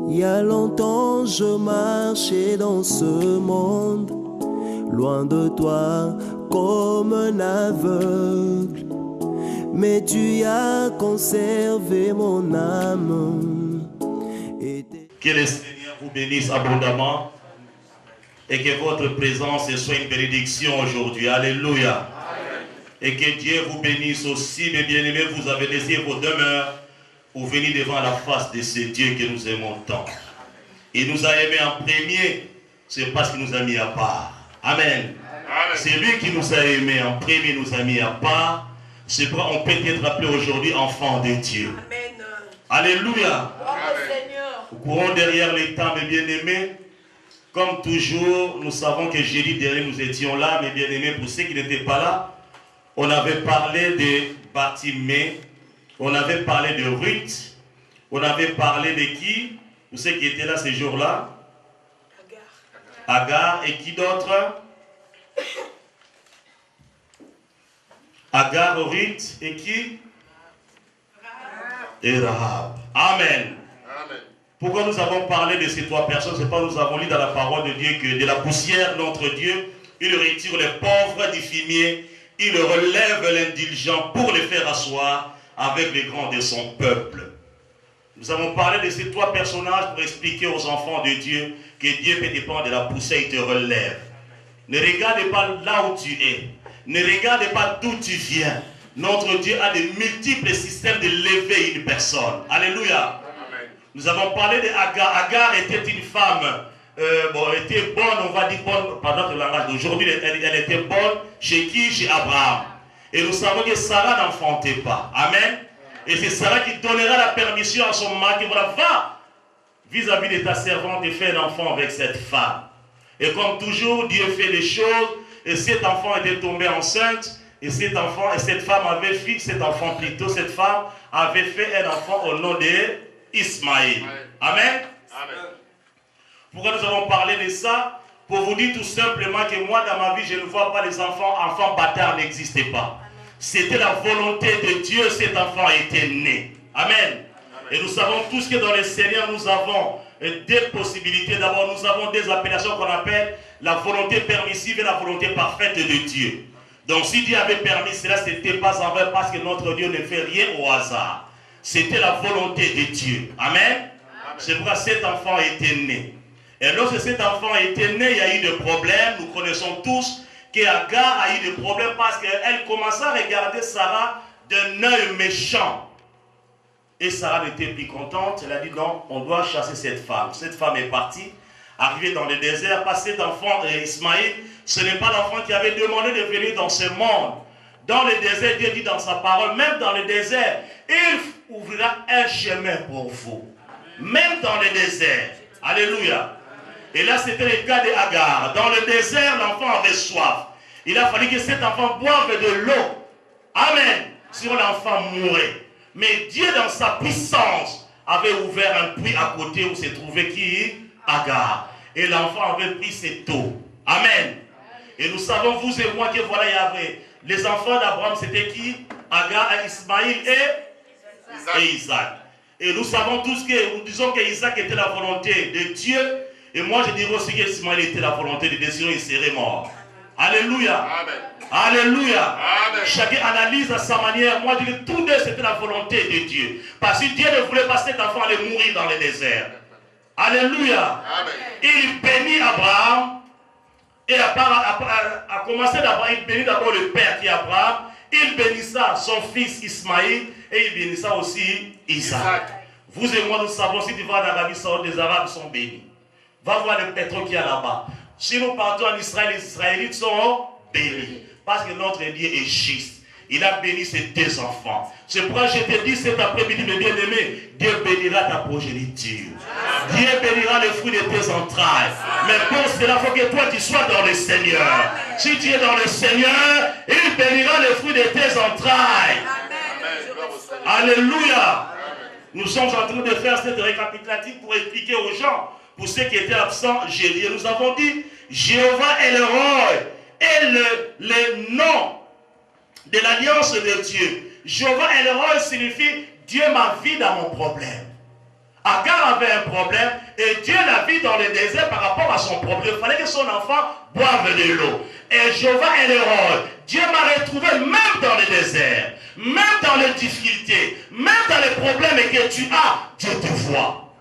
Il y a longtemps je marchais dans ce monde, loin de toi comme un aveugle. Mais tu as conservé mon âme. Que le Seigneur vous bénisse abondamment et que votre présence soit une bénédiction aujourd'hui. Alléluia. Et que Dieu vous bénisse aussi, mes bien-aimés. Vous avez laissé vos demeures pour venir devant la face de ce Dieu que nous aimons tant. Il nous a aimés en premier, c'est parce qu'il nous a mis à part. Amen. C'est lui qui nous a aimés en premier, nous a mis à part. C'est pourquoi on peut être appelé aujourd'hui enfant de Dieu. Amen. Alléluia. Seigneur. Nous courons derrière les temps, mes bien-aimés. Comme toujours, nous savons que jeudi dernier, nous étions là, mes bien-aimés. Pour ceux qui n'étaient pas là, on avait parlé de Bartimée, on avait parlé de Ruth, on avait parlé de qui? Pour ceux qui étaient là ces jours-là? Agar. Et qui d'autre? Agar, Ruth et qui? Et Rahab. Amen. Pourquoi nous avons parlé de ces trois personnes? C'est pas nous avons lu dans la parole de Dieu que de la poussière, notre Dieu, il retire les pauvres du fumier, il relève l'indulgent pour les faire asseoir avec les grands de son peuple. Nous avons parlé de ces trois personnages pour expliquer aux enfants de Dieu que Dieu peut dépendre de la poussière, il te relève. Ne regarde pas là où tu es. Ne regarde pas d'où tu viens. Notre Dieu a de multiples systèmes de lever une personne. Alléluia. Amen. Nous avons parlé d'Agar. Agar était une femme, elle était bonne, on va dire bonne, pardon le langage d'aujourd'hui, elle était bonne chez qui? Chez Abraham. Et nous savons que Sarah n'enfantait pas. Amen. Et c'est Sarah qui donnera la permission à son mari, voilà, va vis-à-vis de ta servante et fais un enfant avec cette femme. Et comme toujours, Dieu fait les choses, et cet enfant était tombé enceinte, et cet enfant, et cette femme avait fait, cet enfant plutôt, cette femme avait fait un enfant au nom d'Ismaël. Amen. Amen. Pourquoi nous avons parlé de ça? Pour vous dire tout simplement que moi, dans ma vie, je ne vois pas les enfants bâtards n'existaient pas. C'était la volonté de Dieu, cet enfant était né. Amen. Et nous savons tous que dans le Seigneur, nous avons deux possibilités. D'abord, nous avons des appellations qu'on appelle la volonté permissive et la volonté parfaite de Dieu. Donc, si Dieu avait permis cela, ce n'était pas en vrai parce que notre Dieu ne fait rien au hasard. C'était la volonté de Dieu. Amen. C'est pourquoi cet enfant était né. Et lorsque cet enfant était né, il y a eu des problèmes. Nous connaissons tous qu'Agar a eu des problèmes parce qu'elle commençait à regarder Sarah d'un œil méchant. Et Sarah n'était plus contente. Elle a dit non, on doit chasser cette femme. Cette femme est partie, arrivée dans le désert, parce que cet enfant Ismaël, ce n'est pas l'enfant qui avait demandé de venir dans ce monde. Dans le désert, Dieu dit dans sa parole, même dans le désert, il ouvrira un chemin pour vous. Même dans le désert. Alléluia. Et là, c'était le cas d'Agar. Dans le désert, l'enfant avait soif. Il a fallu que cet enfant boive de l'eau. Amen. Sinon, l'enfant mourrait. Mais Dieu, dans sa puissance, avait ouvert un puits à côté où se trouvait qui? Agar. Et l'enfant avait pris cette eau. Amen. Et nous savons, vous et moi, que voilà, il y avait les enfants d'Abraham, c'était qui? Agar, Ismaël et Isaac. Et nous savons tous que, nous disons que Isaac était la volonté de Dieu. Et moi, je dirais aussi qu'Ismaël était la volonté de Dieu, sinon il serait mort. Alléluia. Amen. Alléluia. Amen. Chacun analyse à sa manière. Moi, je dis que tous deux, c'était la volonté de Dieu. Parce que Dieu ne voulait pas cet enfant aller mourir dans le désert. Alléluia. Amen. Il bénit Abraham. Et à commencer d'abord, il bénit d'abord le père qui est Abraham. Il bénissa son fils Ismaël. Et il bénissa aussi Isaac. Vous et moi, nous savons, si tu vas en Arabie Saoudite, les Arabes sont bénis. Va voir le pétrole qui est là-bas. Si nous partons en Israël, les Israélites sont bénis. Parce que notre Dieu est juste. Il a béni ses deux enfants. C'est pourquoi je te dis cet après-midi, mes bien-aimés, Dieu bénira ta progéniture. Dieu bénira le fruit de tes entrailles. Mais pour cela, il faut que toi tu sois dans le Seigneur. Si tu es dans le Seigneur, il bénira le fruit de tes entrailles. Alléluia. Nous sommes en train de faire cette récapitulative pour expliquer aux gens, pour ceux qui étaient absents, j'ai dit, nous avons dit, Jéhovah est le roi et le nom de l'alliance de Dieu. Jéhovah est le roi signifie Dieu m'a vu dans mon problème. Agar avait un problème et Dieu l'a vu dans le désert par rapport à son problème. Il fallait que son enfant boive de l'eau. Et Jéhovah est le roi. Dieu m'a retrouvé même dans le désert, même dans les difficultés, même dans les problèmes que tu as, Dieu te voit.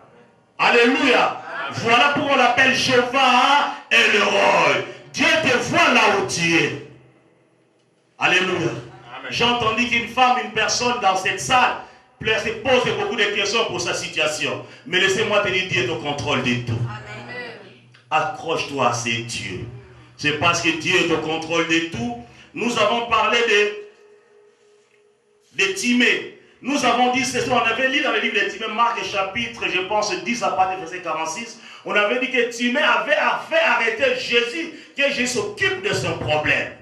Alléluia. Voilà pourquoi on l'appelle Jéhovah est le roi. Dieu te voit là où tu es. Alléluia. J'ai entendu qu'une femme, une personne dans cette salle se pose beaucoup de questions pour sa situation. Mais laissez-moi te dire, Dieu est au contrôle de tout. Accroche-toi à ces dieux. C'est parce que Dieu est au contrôle de tout. Nous avons parlé de Timée. Nous avons dit, on avait lu dans le livre de Timée, Marc chapitre, je pense, 10 à partir du verset 46. On avait dit que Timée avait fait arrêter Jésus, que Jésus s'occupe de son problème.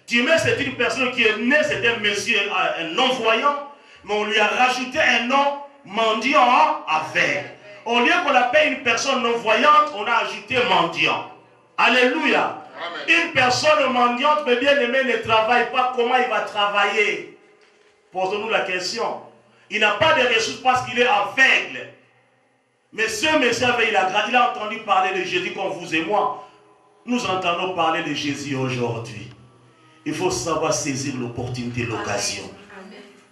Timée, c'est une personne qui est née, c'était un monsieur, un non-voyant, mais on lui a rajouté un nom mendiant avec. Au lieu qu'on appelle une personne non-voyante, on a ajouté mendiant. Alléluia. Amen. Une personne mendiante, mais bien aimé, ne travaille pas. Comment il va travailler? Posons-nous la question. Il n'a pas de ressources parce qu'il est aveugle. Mais ce monsieur, il a entendu parler de Jésus comme vous et moi. Nous entendons parler de Jésus aujourd'hui. Il faut savoir saisir l'opportunité, l'occasion.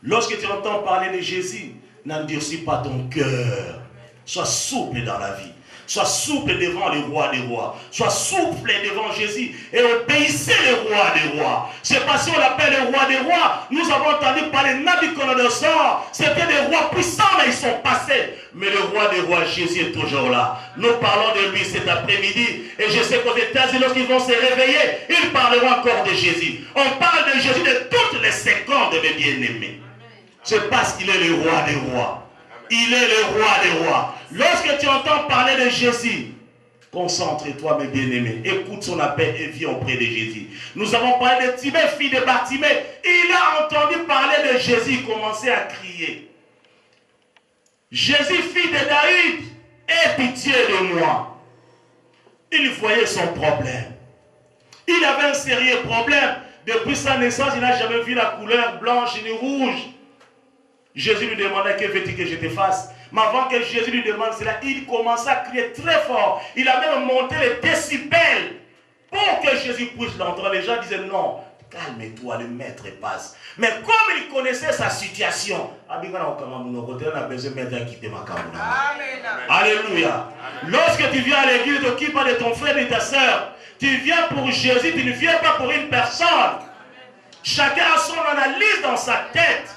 Lorsque tu entends parler de Jésus, n'endurcis pas ton cœur. Sois souple dans la vie. Sois souple devant le roi des rois. Sois souple devant Jésus et obéissez le roi des rois. C'est parce qu'on l'appelle le roi des rois. Nous avons entendu parler de Nabucodonosor. C'était des rois puissants, mais ils sont passés. Mais le roi des rois, Jésus est toujours là. Nous parlons de lui cet après-midi. Et je sais qu'aux États-Unis, lorsqu'ils vont se réveiller, ils parleront encore de Jésus. On parle de Jésus de toutes les secondes, mes bien-aimés. C'est parce qu'il est le roi des rois. Il est le roi des rois. Lorsque tu entends parler de Jésus, concentre-toi, mes bien-aimés. Écoute son appel et viens auprès de Jésus. Nous avons parlé de Timée, fille de Bartimée. Il a entendu parler de Jésus, il commençait à crier. Jésus, fille de David, aie pitié de moi. Il voyait son problème. Il avait un sérieux problème. Depuis sa naissance, il n'a jamais vu la couleur blanche ni rouge. Jésus lui demandait, que veux-tu que je te fasse? Mais avant que Jésus lui demande cela, il commença à crier très fort. Il a même monté les décibels pour que Jésus puisse l'entendre. Les gens disaient non, calme-toi, le maître passe. Mais comme il connaissait sa situation, alléluia. Lorsque tu viens à l'église, tu t'occupes de ton frère et de ta soeur. Tu viens pour Jésus, tu ne viens pas pour une personne. Chacun a son analyse dans sa tête.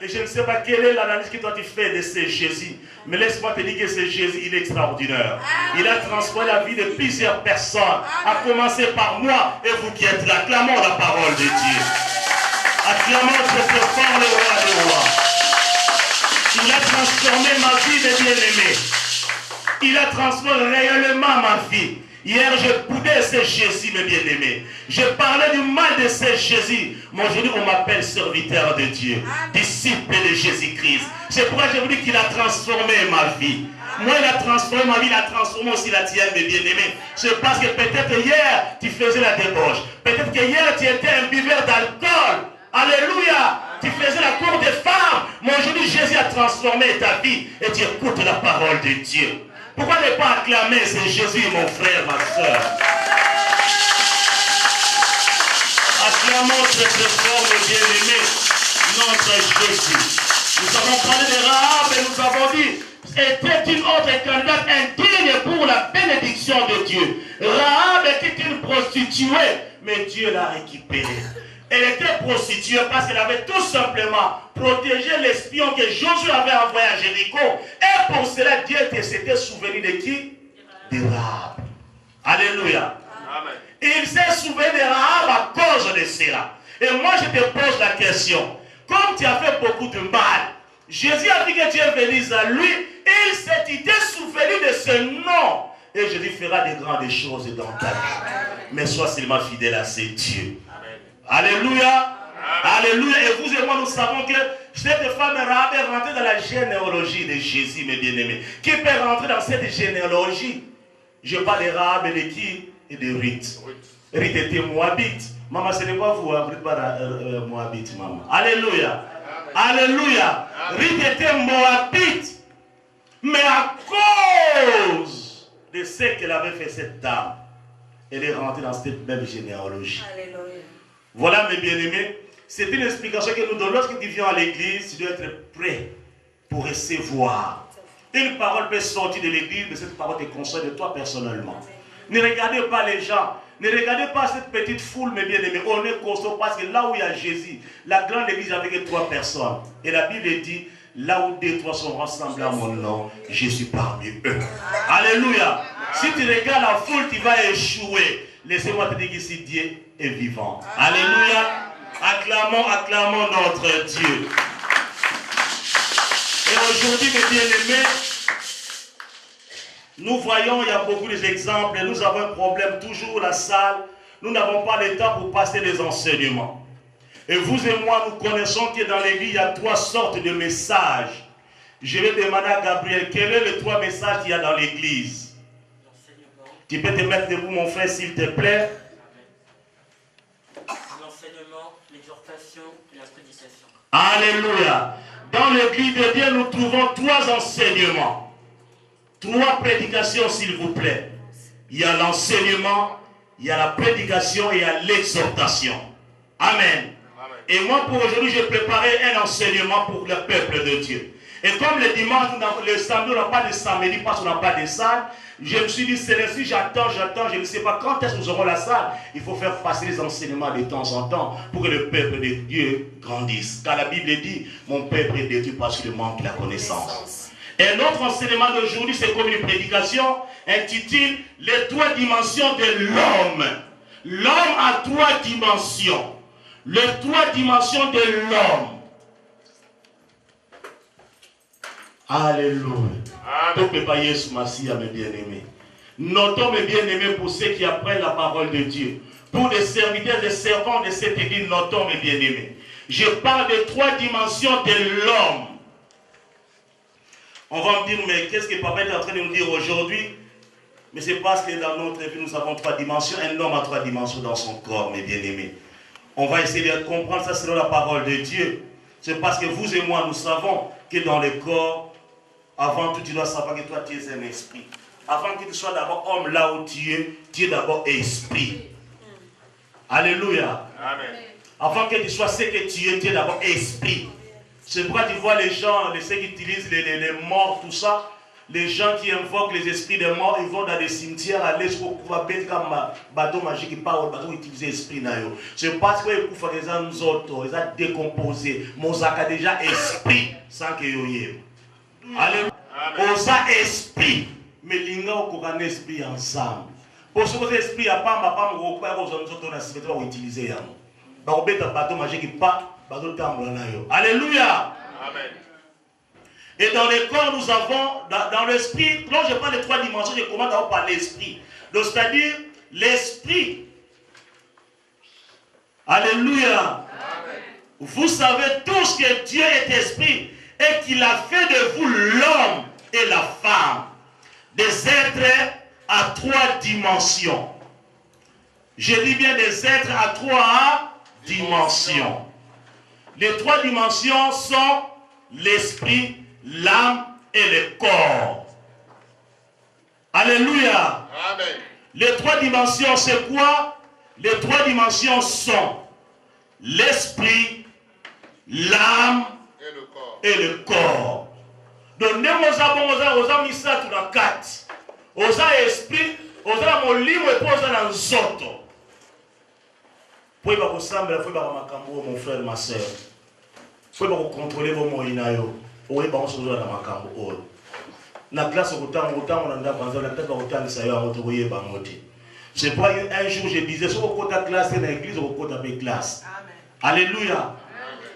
Et je ne sais pas quelle est l'analyse que toi tu fais de ce Jésus. Mais laisse-moi te dire que ce Jésus, il est extraordinaire. Il a transformé la vie de plusieurs personnes. À commencer par moi et vous qui êtes là. Acclamons la parole de Dieu. Acclamons très fort le roi des rois. Il a transformé ma vie de bien-aimé. Il a transformé réellement ma vie. Hier, je boudais ce Jésus, mes bien-aimés. Je parlais du mal de ce Jésus. Mais aujourd'hui, on m'appelle serviteur de Dieu, disciple de Jésus-Christ. C'est pourquoi je vous dis qu'il a transformé ma vie. Moi, il a transformé ma vie, il a transformé aussi la tienne, mes bien-aimés. C'est parce que peut-être hier, tu faisais la débauche. Peut-être que hier, tu étais un buveur d'alcool. Alléluia. Tu faisais la cour des femmes. Mais aujourd'hui, Jésus a transformé ta vie et tu écoutes la parole de Dieu. Pourquoi ne pas acclamer ce Jésus, mon frère, ma soeur? Acclamons très fort, mes bien-aimés, notre Jésus. Nous avons parlé de Rahab et nous avons dit était une autre candidate indigne pour la bénédiction de Dieu. Rahab était une prostituée, mais Dieu l'a récupérée. Elle était prostituée parce qu'elle avait tout simplement protégé l'espion que Josué avait envoyé à Jéricho. Et pour cela, Dieu s'était souvenu de qui? De Rahab. Alléluia. Amen. Il s'est souvenu de Rahab à cause de cela. Et moi, je te pose la question. Comme tu as fait beaucoup de mal, Jésus a dit que tu es venu à lui. Il s'était souvenu de ce nom. Et Jésus fera de grandes choses dans ta vie. Mais sois seulement fidèle à ce Dieu. Alléluia. Alléluia. Et vous et moi, nous savons que cette femme Rahab est rentrée dans la généalogie de Jésus, mes bien-aimés. Qui peut rentrer dans cette généalogie? Je parle de Rahab et de qui? Et de Ruth. Ruth était Moabite. Maman, ce n'est pas vous, vous n'êtes pas Moabite, maman. Alléluia. Alléluia. Ruth était Moabite. Mais à cause de ce qu'elle avait fait, cette dame, elle est rentrée dans cette même généalogie. Alléluia. Voilà, mes bien-aimés. C'est une explication que nous donnons. Lorsque tu viens à l'église, tu dois être prêt pour recevoir. Une parole peut sortir de l'église, mais cette parole te concerne de toi personnellement. Ne regardez pas les gens. Ne regardez pas cette petite foule, mes bien-aimés. On est constant parce que là où il y a Jésus, la grande église avec 3 personnes. Et la Bible dit, là où 2-3 sont rassemblés à mon nom, je suis parmi eux. Alléluia. Si tu regardes la foule, tu vas échouer. Laissez-moi te dire qu'ici, Dieu est vivant. Alléluia. Acclamons, acclamons notre Dieu. Et aujourd'hui, mes bien-aimés, nous voyons, il y a beaucoup d'exemples. Nous avons un problème, toujours la salle. Nous n'avons pas le temps pour passer les enseignements. Et vous et moi, nous connaissons que dans l'église, il y a 3 sortes de messages. Je vais demander à Gabriel, quels sont les 3 messages qu'il y a dans l'église? Tu peux te mettre debout, mon frère, s'il te plaît. L'enseignement, l'exhortation et la prédication. Alléluia. Dans l'église de Dieu, nous trouvons 3 enseignements. 3 prédications, s'il vous plaît. Il y a l'enseignement, il y a la prédication et il y a l'exhortation. Amen. Et moi, pour aujourd'hui, j'ai préparé un enseignement pour le peuple de Dieu. Et comme le dimanche, le samedi, on n'a pas de samedi parce qu'on n'a pas de salle, je me suis dit, si j'attends, je ne sais pas quand est-ce que nous aurons la salle. Il faut faire passer les enseignements de temps en temps pour que le peuple de Dieu grandisse. Car la Bible dit, mon peuple est détruit parce qu'il manque la connaissance. Et notre enseignement d'aujourd'hui, c'est comme une prédication intitulée les 3 dimensions de l'homme. L'homme a 3 dimensions. Les 3 dimensions de l'homme. Alléluia. Donc, mes bien-aimés. Notons, mes bien-aimés, pour ceux qui apprennent la parole de Dieu. Pour les serviteurs, les servants de cette église, notons, mes bien-aimés. Je parle de 3 dimensions de l'homme. On va me dire, mais qu'est-ce que papa est en train de nous dire aujourd'hui? Mais c'est parce que dans notre vie, nous avons 3 dimensions. Un homme a 3 dimensions dans son corps, mes bien-aimés. On va essayer de comprendre ça selon la parole de Dieu. C'est parce que vous et moi, nous savons que dans le corps, avant tout, tu dois savoir que toi, tu es un esprit. Avant que tu sois d'abord homme là où tu es d'abord esprit. Alléluia. Amen. Avant que tu sois ce que tu es d'abord esprit. C'est pourquoi tu vois les gens, ceux qui utilisent les morts, tout ça, les gens qui invoquent les esprits des morts, ils vont dans des cimetières, aller jusqu'au bête comme bateau magique, ils parlent, bateau utiliser l'esprit. C'est parce qu'ils font des autres, ils ont décomposé. Mozart a déjà esprit sans que yoye. Alléluia. On a esprit, mais l'inga on a un esprit ensemble. Pour ce que l'esprit a pas, on va utiliser. On va mettre un bateau magique, pas bateau tambour. Alléluia. Amen. Et dans le corps, nous avons, dans l'esprit, quand je parle de 3 dimensions, je commence d'abord par l'esprit. C'est-à-dire l'esprit. Alléluia. Amen. Vous savez tous que Dieu est esprit et qu'il a fait de vous l'homme et la femme des êtres à 3 dimensions. Je dis bien des êtres à 3 dimensions. Les 3 dimensions sont l'esprit, l'âme et le corps. Alléluia. Amen. Les 3 dimensions, c'est quoi? Les 3 dimensions sont l'esprit, l'âme et le corps. Donc, nous avons mis ça tout dans 4. Nous avons esprit, nous avons molimo et nous avons nzoto. Pour vous ressembler, il faut mon frère, ma soeur. Il faut contrôler vos moyens. Oui, bon, on se voit dans ma cambo. La classe au temps, on a besoin de la tête au temps, ça y est, on va y c'est pourquoi un jour je disais, sur le côté de classe, c'est l'église, au côté de classe. Alléluia.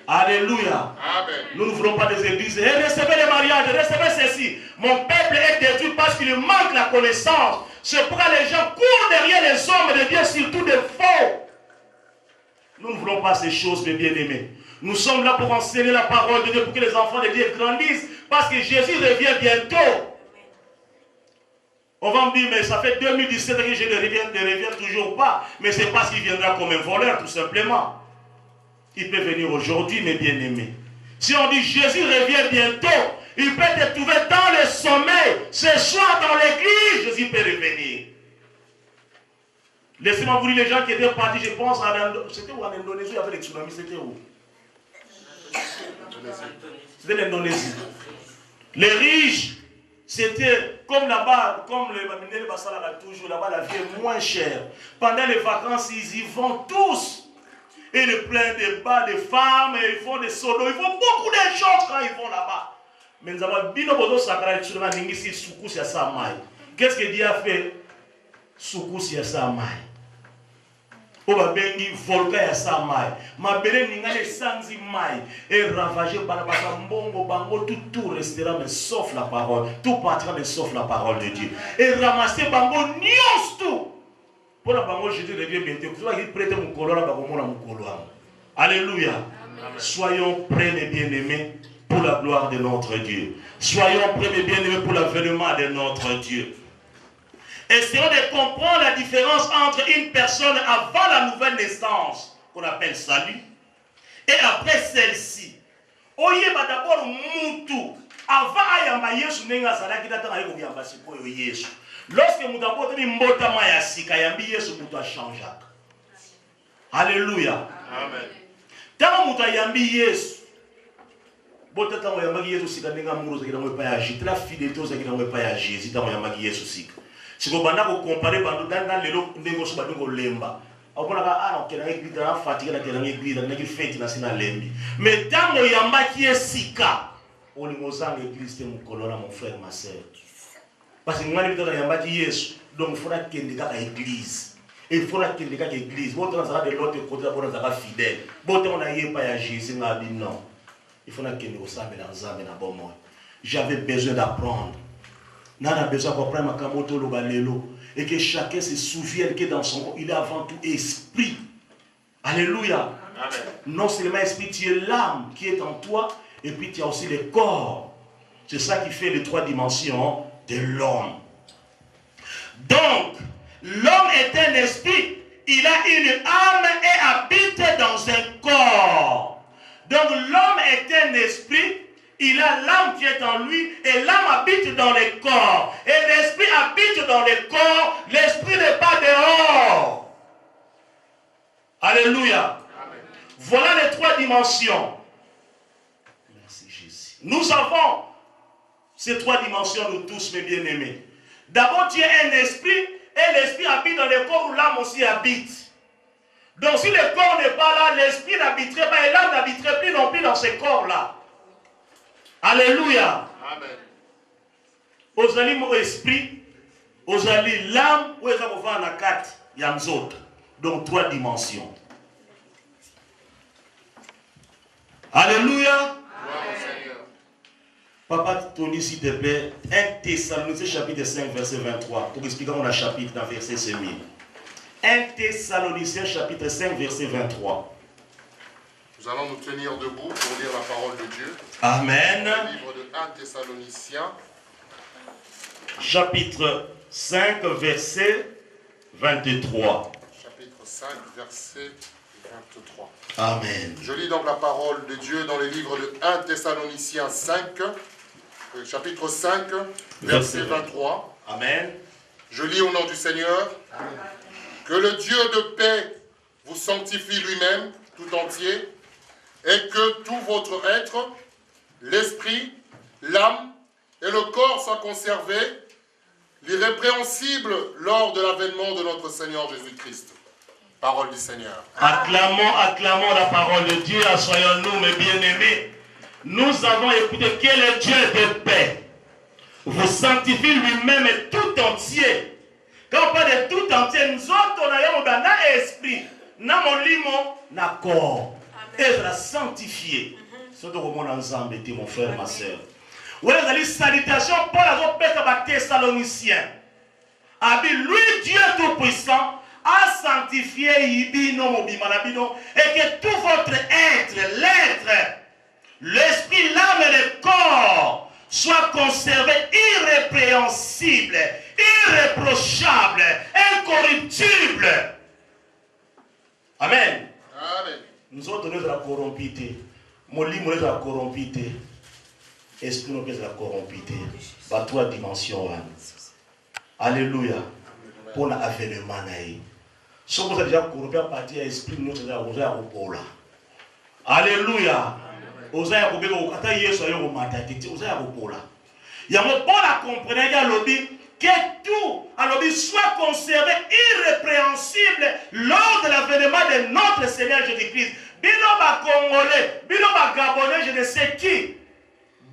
Alléluia. Amen. Nous ne voulons pas des églises. Et recevez les mariages, recevez ceci. Mon peuple est détruit parce qu'il manque la connaissance. C'est pourquoi les gens courent derrière les hommes de Dieu, surtout des faux. Nous ne voulons pas ces choses, mes bien-aimés. Nous sommes là pour enseigner la parole de Dieu, pour que les enfants de Dieu grandissent, parce que Jésus revient bientôt. On va me dire, mais ça fait 2017 que je ne reviens toujours pas. Mais c'est parce qu'il viendra comme un voleur, tout simplement. Il peut venir aujourd'hui, mes bien-aimés. Si on dit Jésus revient bientôt, il peut te trouver dans le sommeil. Ce soir, dans l'église, Jésus peut revenir. Laissez-moi vous dire, les gens qui étaient partis, je pense, c'était où en Indonésie, il y avait les tsunamis, c'était où? C'était l'Indonésie. Les riches, c'était comme là-bas, comme les Baminés, toujours là-bas, la vie est moins chère. Pendant les vacances, ils y vont tous. Et ils prennent des bas de femmes, et ils font des solos, ils font beaucoup de choses quand ils vont là-bas. Mais nous avons bino bodo sakara tsulama ningisi sukusi ya samai. Qu'est-ce que Dieu a fait? Sukusi ya samai. Oba bengi volcan ya samai. Mabele ningale sanzi mai. Et ravager balabasa mbongo bango tout restera mais sauf la parole. Tout partira mais sauf la parole de Dieu. Et ramasser bango nios tout. Pour la bango Jésus revient bientôt. Il prête mon color à mon color. Alléluia. Soyons prêts mes bien-aimés pour la gloire de notre Dieu. Soyons prêts mes bien-aimés pour l'avènement de notre Dieu. Essayons de comprendre la différence entre une personne avant la nouvelle naissance, qu'on appelle salut, et après celle-ci. Oyeba d'abord Moutou. Avant ayamba Yesu nenga salaki datanga yeko yamba siko Yesu. Lorsque nous avons dit mbota maya sika yambi Yesu mutu a changé. Alléluia. Amen. Tant mutu yambi Yesu. Bota tant yamba Yesu sika nenga muro zakira mwe pa yaji. La fidélité zakira mwe pa yaji. Zita yamba Yesu sika. Si vous banda ko comparer bando dans lelo ndengo so badongo lemba. Opona ka ana okena église na fatigue na kena église na ki fête na sina lembi. Mais tant yamba ki sika. On est mozang église te mukolona mon frère ma sœur. Parce que moi, je suis Yesu, donc il faudra qu'il y ait une église. Il faudra qu'il y ait une église. Bon, on a de l'autre côté, on a fidèle. Bon, on a pas Jésus, non. Il faudra qu'il y ait un bon mot. J'avais besoin d'apprendre. On a besoin d'apprendre Makamoto Lobalelo. Et que chacun se souvienne que dans son corps, il est avant tout esprit. Alléluia. Amen. Non seulement esprit, tu es l'âme qui est en toi, et puis tu as aussi le corps. C'est ça qui fait les trois dimensions de l'homme. Donc, l'homme est un esprit, il a une âme et habite dans un corps. Donc, l'homme est un esprit, il a l'âme qui est en lui et l'âme habite dans le corps. Et l'esprit habite dans le corps, l'esprit n'est pas dehors. Alléluia. Amen. Voilà les trois dimensions. Merci Jésus. Nous avons ces trois dimensions, nous tous, mes bien-aimés. D'abord, tu es un esprit, et l'esprit habite dans le corps où l'âme aussi habite. Donc, si le corps n'est pas là, l'esprit n'habiterait pas, et l'âme n'habiterait plus non plus dans ce corps-là. Alléluia. Amen. Ozali mon esprit, ozali l'âme, ou eza kova na kati ya nzoto. Donc, trois dimensions. Alléluia. Papa Tony, s'il te plaît, 1 Thessaloniciens chapitre 5, verset 23. Pour expliquer mon chapitre dans verset 5000. 1 Thessaloniciens chapitre 5, verset 23. Nous allons nous tenir debout pour lire la parole de Dieu. Amen. Le livre de 1 Thessaloniciens. Chapitre 5, verset 23. Chapitre 5, verset 23. Amen. Je lis donc la parole de Dieu dans le livre de 1 Thessaloniciens 5, chapitre 5, verset 23. Amen. Je lis au nom du Seigneur. Amen. Que le Dieu de paix vous sanctifie lui-même tout entier, et que tout votre être, l'esprit, l'âme et le corps soient conservés, l'irrépréhensible lors de l'avènement de notre Seigneur Jésus-Christ. Parole du Seigneur. Acclamons la parole de Dieu, soyons-nous mes bien-aimés. Nous avons écouté que le Dieu de paix vous sanctifie lui-même tout entier. Quand on parle de tout entier, nous autres, on a un esprit, na molimo, na corps. Être sanctifié. C'est ce que nous ensemble, mon frère, ma soeur. Vous avez dit salutation pour la Thessaloniciens. Lui, Dieu Tout-Puissant, à sanctifier Ibino Mobimanabino, et que tout votre être, l'être, l'esprit, l'âme et le corps soient conservés irrépréhensibles, irréprochables, incorruptibles. Amen. Amen. Nous autres, nous sommes corrompus. Mon lit, nous sommes corrompus. Esprit, nous sommes corrompus. Par trois dimensions. Alléluia. Pour l'avènement. Si vous êtes déjà corrompu à partir de l'esprit, nous sommes déjà corrompus. Alléluia. Vous avez compris que vous avez compris. Il y a un bon à comprendre que tout soit conservé irrépréhensible lors de l'avènement de notre Seigneur Jésus-Christ. Biloba Congolais, Biloba Gabonais, je ne sais qui.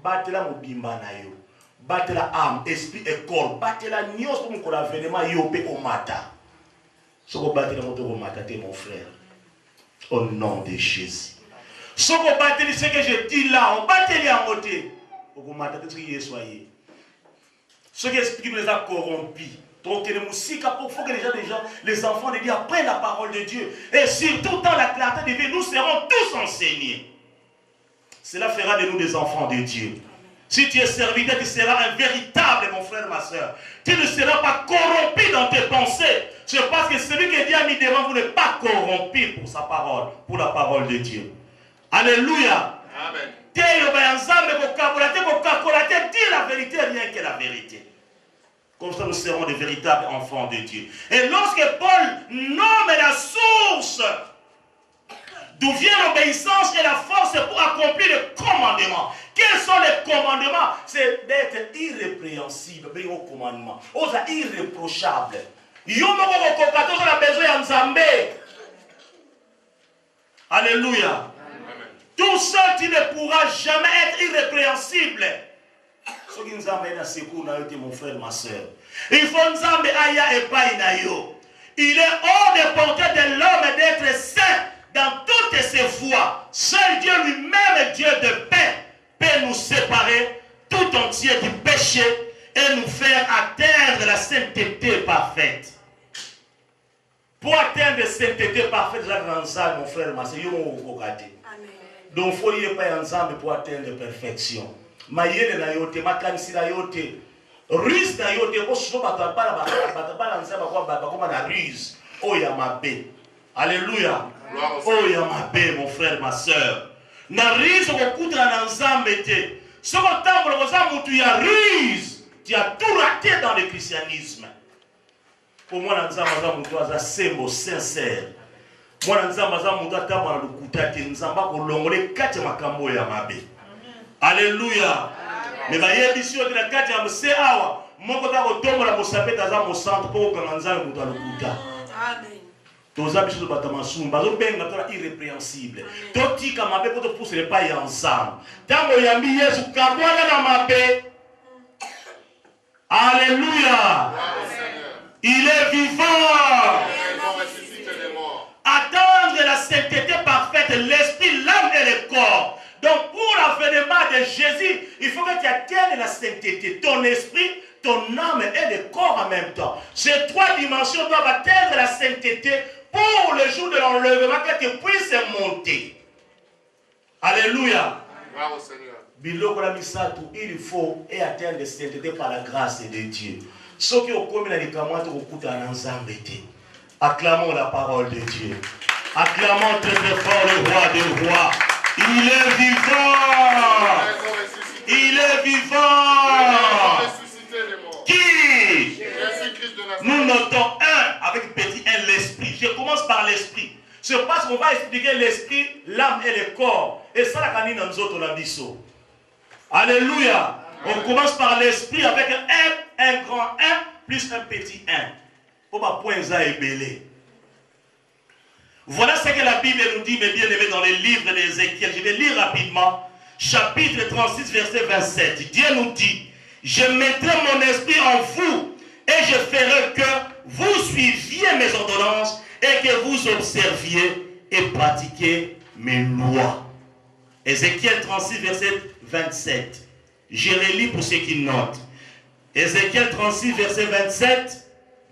Battez-la Mobimba Nayo. Battez-la âme, esprit et corps. Battez-la nios pour l'avènement Yopé au mata. Si vous battez la moto au mata, mon frère. Au nom de Jésus. Si vous battez ce que je dis là, on battez en côté. Au mata, tout ce qui est soyez. Ce qui explique les a corrompus. Donc, il faut que les enfants de Dieu apprennent la parole de Dieu. Et surtout dans la clarté de vie, nous serons tous enseignés. Cela fera de nous des enfants de Dieu. Si tu es serviteur, tu seras un véritable, mon frère, ma soeur. Tu ne seras pas corrompu dans tes pensées. C'est parce que celui que Dieu a mis devant vous n'est pas corrompu pour sa parole, pour la parole de Dieu. Alléluia. Amen. Dis la vérité, rien que la vérité. Comme ça, nous serons des véritables enfants de Dieu. Et lorsque Paul nomme la source d'où vient l'obéissance et la force pour accomplir le commandement. Quels sont les commandements? C'est d'être irrépréhensible. Mais au commandement, irréprochable. Alléluia. Tout seul, tu ne pourras jamais être irrépréhensible. Ce qui nous amène à ce cours, mon frère, ma soeur. Il faut nous amener à il est hors de portée de l'homme d'être saint dans toutes ses voies. Seul Dieu lui-même, Dieu de paix, peut nous séparer tout entier du péché et nous faire atteindre la sainteté parfaite. Pour atteindre la sainteté parfaite, mon frère, ma soeur, donc il faut y aller ensemble pour atteindre la perfection. Mayele na yote, makanisi na yote, ruse na yote, osho batapala nzaba kwa bakoma na ruse. Oh ya mabe. Alléluia. Oh ya mabe, mon frère, ma soeur. Na ruse okutra na nzambe te. Soko tambola koza mutu ya ruse, tu as tout raté dans le christianisme. Pour moi na nzamba za mutu aza sembo sincère. Moi na nzamba za mutu atambola lukuta te nzamba ko longole kati makambo ya mabe. Alléluia. Mais bayebi de la kati ya mse awa moko ta ko tombola mosapeta za mo centre pour ko kanza mutu alukuta. Amen. Toza biso bata masumba bazo benga tola irrépréhensible. Totika mabe pour te pousser les pas ensemble. Tango yambi Yesu kabwana na mabe. Alléluia. Il est vivant. Attendre la sainteté parfaite, l'esprit, l'âme et le corps. Donc pour l'avènement de Jésus, il faut que tu atteignes la sainteté, ton esprit, ton âme et le corps en même temps. Ces trois dimensions doivent atteindre la sainteté pour le jour de l'enlèvement, que tu puisses monter. Alléluia. Bravo Seigneur. Il faut atteindre la sainteté par la grâce de Dieu. Ceux qui ont commis la likamate au coup d'un zambété. Acclamons la parole de Dieu. Acclamons très très fort le roi des rois. Il est vivant. Il est vivant. Qui? Nous notons un avec petit un l'esprit. Je commence par l'esprit. C'est parce qu'on va expliquer l'esprit, l'âme et le corps. Et ça, la canine dans nous autres, la biseau. Alléluia. On commence par l'esprit avec un grand 1 plus un petit 1. Pour ma point ça est belé. Voilà ce que la Bible nous dit, mes bien-aimés, dans les livres d'Ézéchiel. Je vais lire rapidement. Chapitre 36, verset 27. Dieu nous dit, je mettrai mon esprit en vous et je ferai que vous suiviez mes ordonnances et que vous observiez et pratiquiez mes lois. Ézéchiel 36, verset 27. Je relis pour ceux qui notent. Ézéchiel 36, verset 27.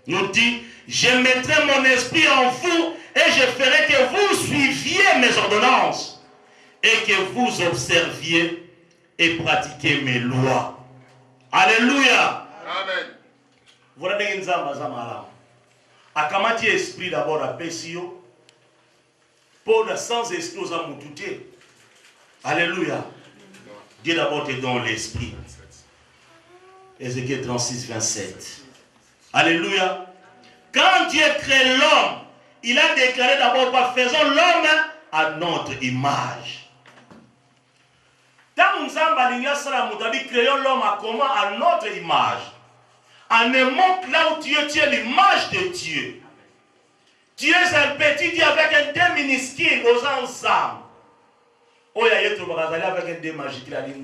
nous dit, je mettrai mon esprit en vous et je ferai que vous suiviez mes ordonnances et que vous observiez et pratiquiez mes lois. Alléluia. Amen. Voilà des nzamba zamala. Akamati esprit d'abord à Pessio. Pour le sans esprit aux amoututés. Alléluia. Dieu d'abord te donne l'esprit. Ézéchiel 36, 27. Alléluia. Quand Dieu crée l'homme, il a déclaré d'abord quoi? Faisons l'homme à notre image. Quand nous avons créons l'homme à comment? À notre image. En aimant là où tu es l'image de Dieu. Tu es un petit Dieu avec un dé minuscule aux ensembles. Oh, il y a avec un dé magique, il a dit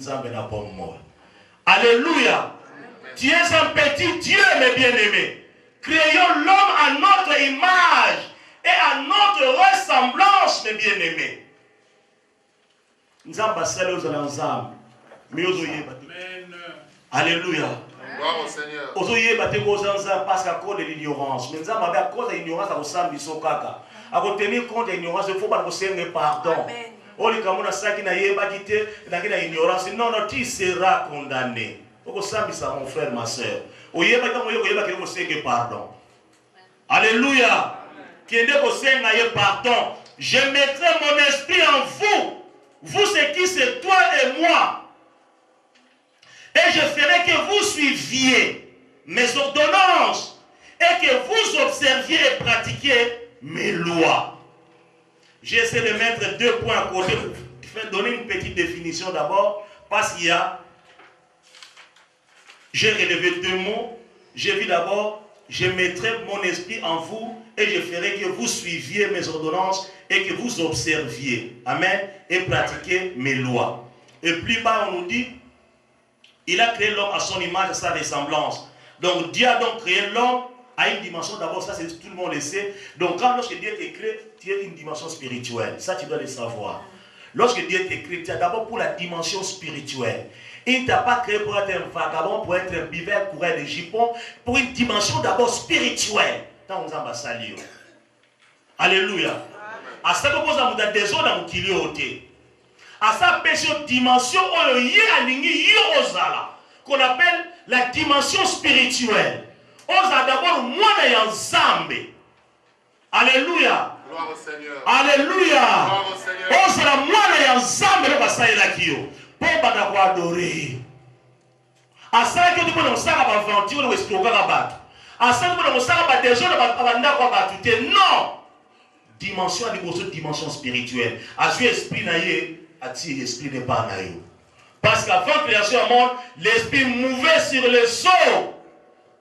alléluia. Tu es un petit Dieu, mes bien-aimés. Créons l'homme à notre image et à notre ressemblance, mes bien-aimés. Alléluia. Gloire au Seigneur. Parce qu'à cause de l'ignorance. Mais à cause de l'ignorance, à tenir compte de l'ignorance, il faut pas nous pardon. Non, non, tu seras condamné. Mon frère, ma soeur. Pardon. Alléluia. Pardon. Je mettrai mon esprit en vous. Vous, c'est qui? C'est toi et moi. Et je ferai que vous suiviez mes ordonnances et que vous observiez et pratiquiez mes lois. J'essaie de mettre 2 points à côté. Je vais donner une petite définition d'abord parce qu'il y a... J'ai relevé 2 mots. J'ai vu d'abord, je mettrai mon esprit en vous et je ferai que vous suiviez mes ordonnances et que vous observiez. Amen. Et pratiquiez mes lois. Et plus bas, on nous dit, il a créé l'homme à son image, à sa ressemblance. Donc Dieu a donc créé l'homme à une dimension, d'abord, ça c'est tout le monde le sait. Donc lorsque Dieu te crée, tu as une dimension spirituelle. Ça tu dois le savoir. Lorsque Dieu te crée, tu as d'abord pour la dimension spirituelle. Il ne t'a pas créé pour être un vagabond, pour être un bivert, pour être un jupon, pour une dimension d'abord spirituelle. Alléluia. À ça que vous avez des zones dans le à sa dimension qu'on appelle la dimension spirituelle. On a d'abord moi et ensemble. Alléluia. Gloire au Seigneur. Alléluia. Gloire au Seigneur. On sera moi et ensemble pour adorer. À ça que nous avons ça va aventure ou explorer la batte. À ça que nous avons ça va déjà non. Dimension dimension spirituelle. À ce esprit naïe. L'esprit n'est pas naïf. Parce qu'avant la création du monde, l'esprit mouvait sur le seau.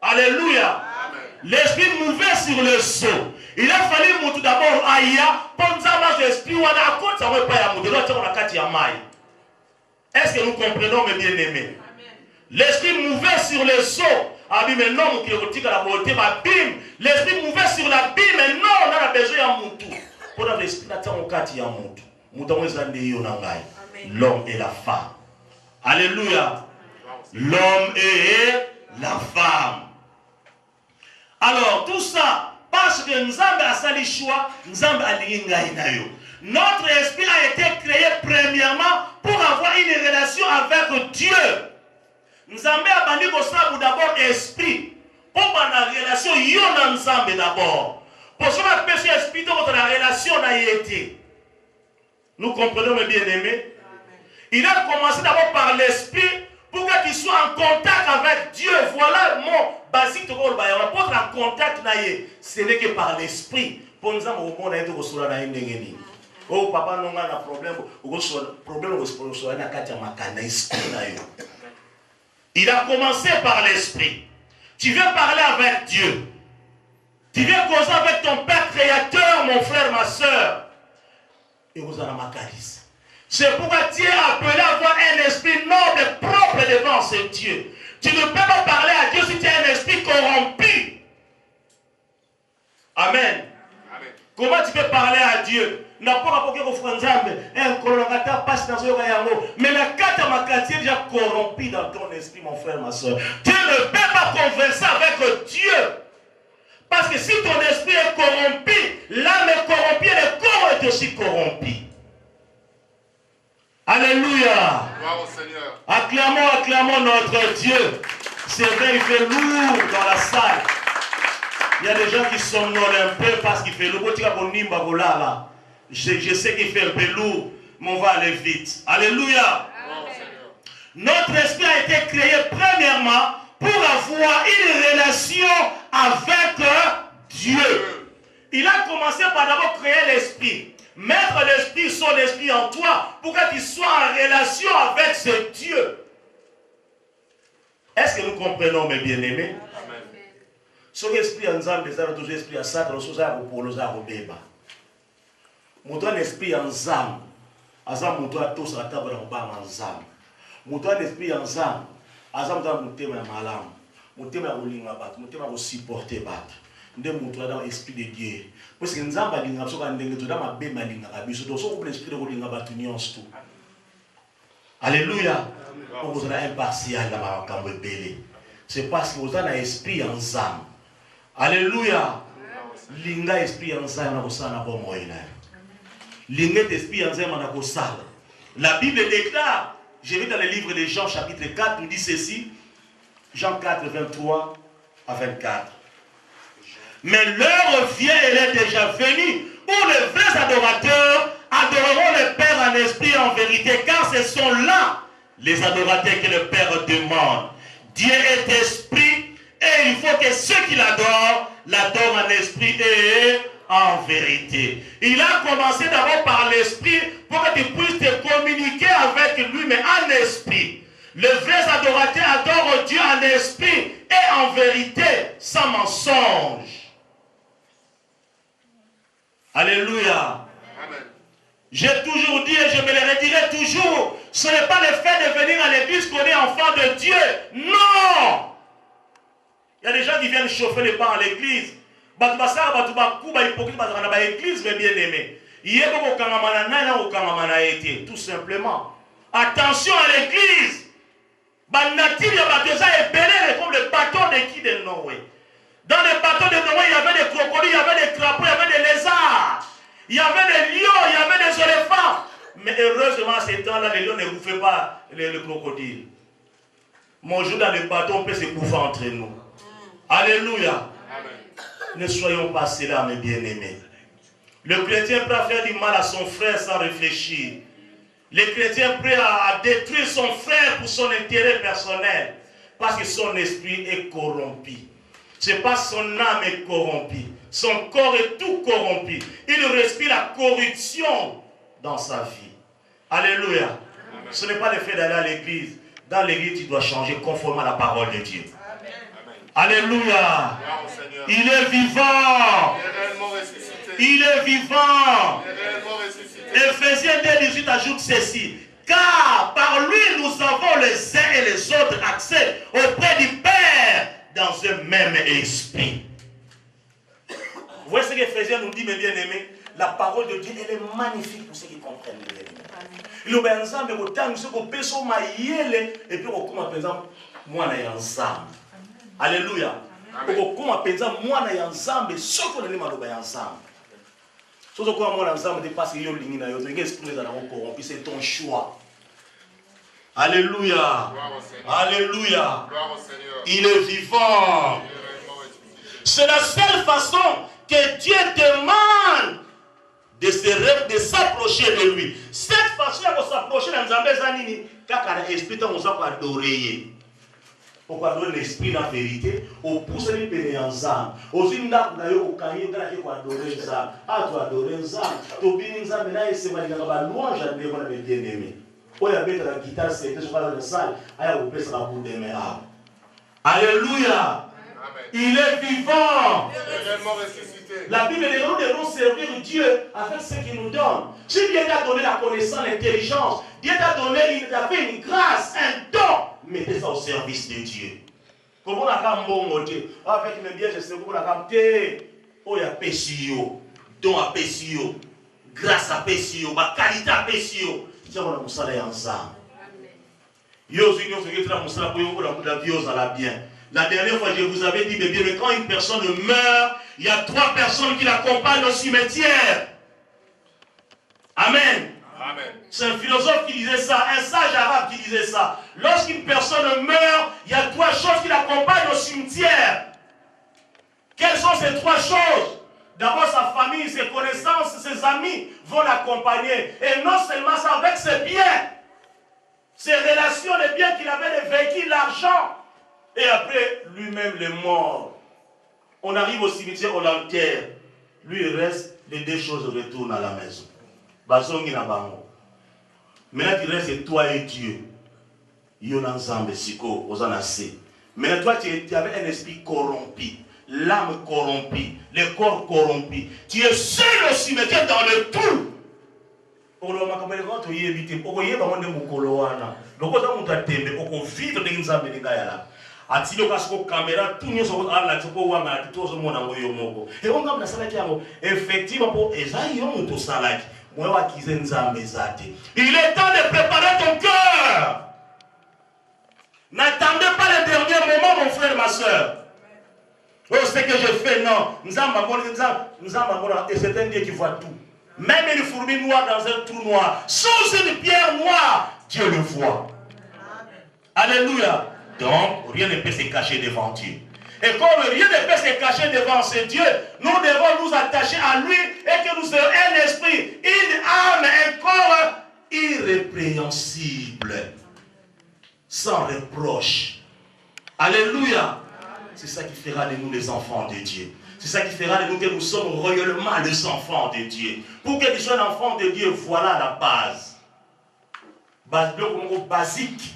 Alléluia. L'esprit mouvait sur le seau. Il a fallu tout d'abord aïa pour nous avoir l'esprit ou à côté ça va pas y est-ce que nous comprenons, mes bien-aimés? L'esprit mouvait sur le seau. Ah oui, mais non, l'esprit mouvait sur la bille, mais non, on a besoin de moutou. Pour l'esprit, on a besoin de moutou. L'homme et la femme. Alléluia. L'homme et la femme. Alors, tout ça, parce que nous avons sali choix, nous avons notre esprit a été créé premièrement pour avoir une relation avec Dieu. Nous avons d'abord esprit. Pour avoir une relation, nous avons d'abord. Pour ce que l'esprit de votre relation a été. Nous comprenons, mes bien-aimés. Il a commencé d'abord par l'esprit pour qu'il soit en contact avec Dieu. Voilà mon basique. Pour être en contact, ce n'est que par l'esprit. Pour nous avons au monde, oh papa, nous avons un problème. Il a commencé par l'esprit. Tu veux parler avec Dieu. Tu veux causer avec ton Père Créateur, mon frère, ma soeur. Et vous en avez c'est pourquoi Dieu a appelé à avoir un esprit noble, propre devant ce Dieu. Tu ne peux pas parler à Dieu si tu as un esprit corrompu. Amen. Amen. Comment tu peux parler à Dieu? Mais la carte à ma carte est déjà corrompue dans ton esprit, mon frère, ma soeur. Tu ne peux pas converser avec Dieu. Parce que si ton esprit est corrompu, l'âme est corrompue et le corps est aussi corrompu. Alléluia. Gloire au Seigneur. Acclamons notre Dieu. C'est vrai, il fait lourd dans la salle. Il y a des gens qui somnolent un peu parce qu'il fait lourd. Je sais qu'il fait un peu lourd, mais on va aller vite. Alléluia. Notre esprit a été créé premièrement pour avoir une relation avec Dieu. Il a commencé par d'abord créer l'esprit. Mettre l'esprit, son esprit en toi, pour que tu sois en relation avec ce Dieu. Est-ce que nous comprenons, mes bien-aimés? Son esprit en Zam, des toujours esprit à Satan, son esprit pour nous arrober. Mon esprit en Zam, Azam, mon doigt tous à la table en Zam. Mon esprit en Zam, Azam, mon thème est malam, mon thème est roulingabat, mon thème est supporté bat. Nous sommes dans l'esprit de Dieu. Parce que nous avons dit que nous avons dit que nous avons dit que nous avons l'esprit de Dieu. Alléluia. Vous êtes impartial dans la bébé. C'est parce que vous avez un esprit en âme. Alléluia. Linga esprit en âme, vous avez un bon moyen. Linga esprit en âme, vous avez la Bible déclare, je vais dans le livre de Jean chapitre 4, nous dit ceci. Jean 4, 23 à 24. Mais l'heure vient, elle est déjà venue, où les vrais adorateurs adoreront le Père en esprit et en vérité, car ce sont là les adorateurs que le Père demande. Dieu est esprit, et il faut que ceux qui l'adorent en esprit et en vérité. Il a commencé d'abord par l'esprit, pour que tu puisses te communiquer avec lui, mais en esprit. Les vrais adorateurs adorent Dieu en esprit et en vérité, sans mensonge. Alléluia. Amen. J'ai toujours dit et je me le redirai toujours, ce n'est pas le fait de venir à l'église qu'on est enfant de Dieu. Non. Il y a des gens qui viennent chauffer les bancs à l'église. L'église, mes bien-aimés. Tout simplement. Attention à l'église. Comme le bateau de qui de Noé. Dans le bateau de Noé, il y avait des crocodiles, il y avait des crapauds, il y avait des lézards, il y avait des lions, il y avait des éléphants. Mais heureusement, à ces temps-là, les lions ne bouffaient pas les crocodiles. Mon jour dans le bateau, on peut se bouffer entre nous. Alléluia. Amen. Ne soyons pas cela, mes bien-aimés. Le chrétien prêt à faire du mal à son frère sans réfléchir. Le chrétien prêt à détruire son frère pour son intérêt personnel. Parce que son esprit est corrompu. Ce n'est pas son âme est corrompue. Son corps est tout corrompu. Il respire la corruption dans sa vie. Alléluia. Amen. Ce n'est pas le fait d'aller à l'église. Dans l'église, tu dois changer conformément à la parole de Dieu. Amen. Alléluia. Il est vivant. Il est vivant. Ephésiens 2:18 ajoute ceci. Car par lui, nous avons les uns et les autres accès auprès du Père dans un même esprit. Vous voyez ce qu'Éphésiens nous dit, mes bien-aimés? La parole de Dieu, elle est magnifique pour ceux qui comprennent. Il y a ensemble, et puis on commence par exemple, moi et ensemble. Alléluia. On commence par exemple, moi et ensemble, ce qu'on a ensemble. Ce qu'on a ensemble, c'est parce qu'il y a un esprit corrompu, c'est ton choix. Alléluia. Alléluia. Il est vivant. C'est la seule façon que Dieu demande de s'approcher de lui. Cette façon de s'approcher de Nzambé, car l'esprit on s'en va adorer. Pourquoi adorer l'esprit dans la vérité? Au pouce les pénés ensemble. Aux inda d'ailleurs au cahier dans la adorer ça. Ah tu adorer ça. Tu bien ça maintenant c'est mal dans la louange à Dieu qu'on bien aimé. Ou il y a mettre la guitare c'est sur la salle. Ah on peut se la bout de mes âmes. Alléluia. Il est vivant. La Bible dit que nous devons servir Dieu avec ce qu'il nous donne. Si Dieu t'a donné la connaissance, l'intelligence, Dieu t'a donné, il t'a fait une grâce, un don, mettez ça au service de Dieu. Comment on a fait un bon mot? Avec mes biens, je sais comment on a fait. Oh, il y a Pessio, don à Pessio, grâce à Pessio, qualité à Pessio. C'est on a mon salaire ensemble. Yo, si nous faisons la moussala pour la vie, on a bien. La dernière fois, je vous avais dit, mais quand une personne meurt, il y a 3 personnes qui l'accompagnent au cimetière. Amen. Amen. C'est un philosophe qui disait ça, un sage arabe qui disait ça. Lorsqu'une personne meurt, il y a 3 choses qui l'accompagnent au cimetière. Quelles sont ces 3 choses? D'abord, sa famille, ses connaissances, ses amis vont l'accompagner. Et non seulement ça, avec ses biens, ses relations, les biens qu'il avait, les véhicules, l'argent. Et après, lui-même, les morts. On arrive au cimetière, on l'enterre. Lui, il reste, les 2 choses retournent à la maison. Maintenant, il reste toi et Dieu. Maintenant, toi, tu avais un esprit corrompu, l'âme corrompue, le corps corrompu. Tu es seul au cimetière dans le tout. Effectivement, il est temps de préparer ton cœur. N'attendez pas le dernier moment, mon frère, ma soeur. Oh, ce que je fais, non. Et c'est un Dieu qui voit tout. Même une fourmi noire dans un trou noir, sous une pierre noire, Dieu le voit. Alléluia. Donc, rien ne peut se cacher devant Dieu. Et comme rien ne peut se cacher devant ce Dieu, nous devons nous attacher à lui et que nous ayons un esprit, une âme, un corps irrépréhensible, sans reproche. Alléluia. C'est ça qui fera de nous les enfants de Dieu. C'est ça qui fera de nous que nous sommes royalement les enfants de Dieu. Pour que tu sois un enfant de Dieu, voilà la base. Basique.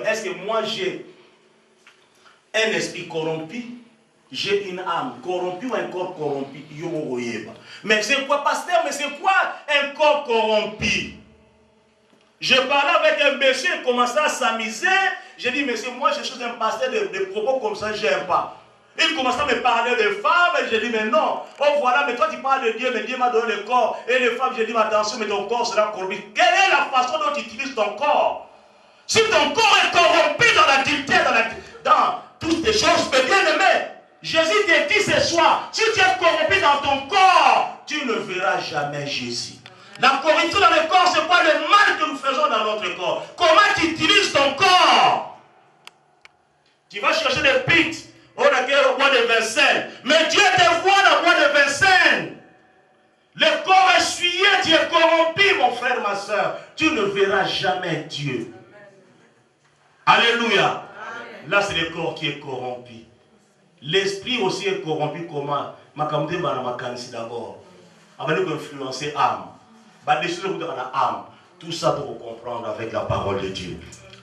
Est-ce que moi j'ai un esprit corrompu, j'ai une âme corrompue ou un corps corrompu? Mais c'est quoi, pasteur? Mais c'est quoi un corps corrompu? Je parlais avec un monsieur, il commençait à s'amuser. J'ai dit, monsieur, moi je suis un pasteur de propos comme ça, je n'aime pas. Il commençait à me parler de femmes, et j'ai dit, mais non, oh voilà, mais toi tu parles de Dieu, mais Dieu m'a donné le corps. Et les femmes, j'ai dit, mais attention, mais ton corps sera corrompu. Quelle est la façon dont tu utilises ton corps? Si ton corps est corrompu dans l'adultère, dans toutes les choses, mais bien aimé, Jésus te dit ce soir, si tu es corrompu dans ton corps, tu ne verras jamais Jésus. La corruption dans le corps, c'est pas le mal que nous faisons dans notre corps. Comment tu utilises ton corps? Tu vas chercher des pites. On a au bois de Vincennes. Mais Dieu te voit dans le bois de Vincennes. Le corps essuyé, tu es corrompu, mon frère, ma soeur. Tu ne verras jamais Dieu. Alléluia. Amen. Là, c'est le corps qui est corrompu. L'esprit aussi est corrompu. Comment? Makamde Manamakani d'abord. Avant de influencer l'âme. Tout ça pour comprendre avec la parole de Dieu.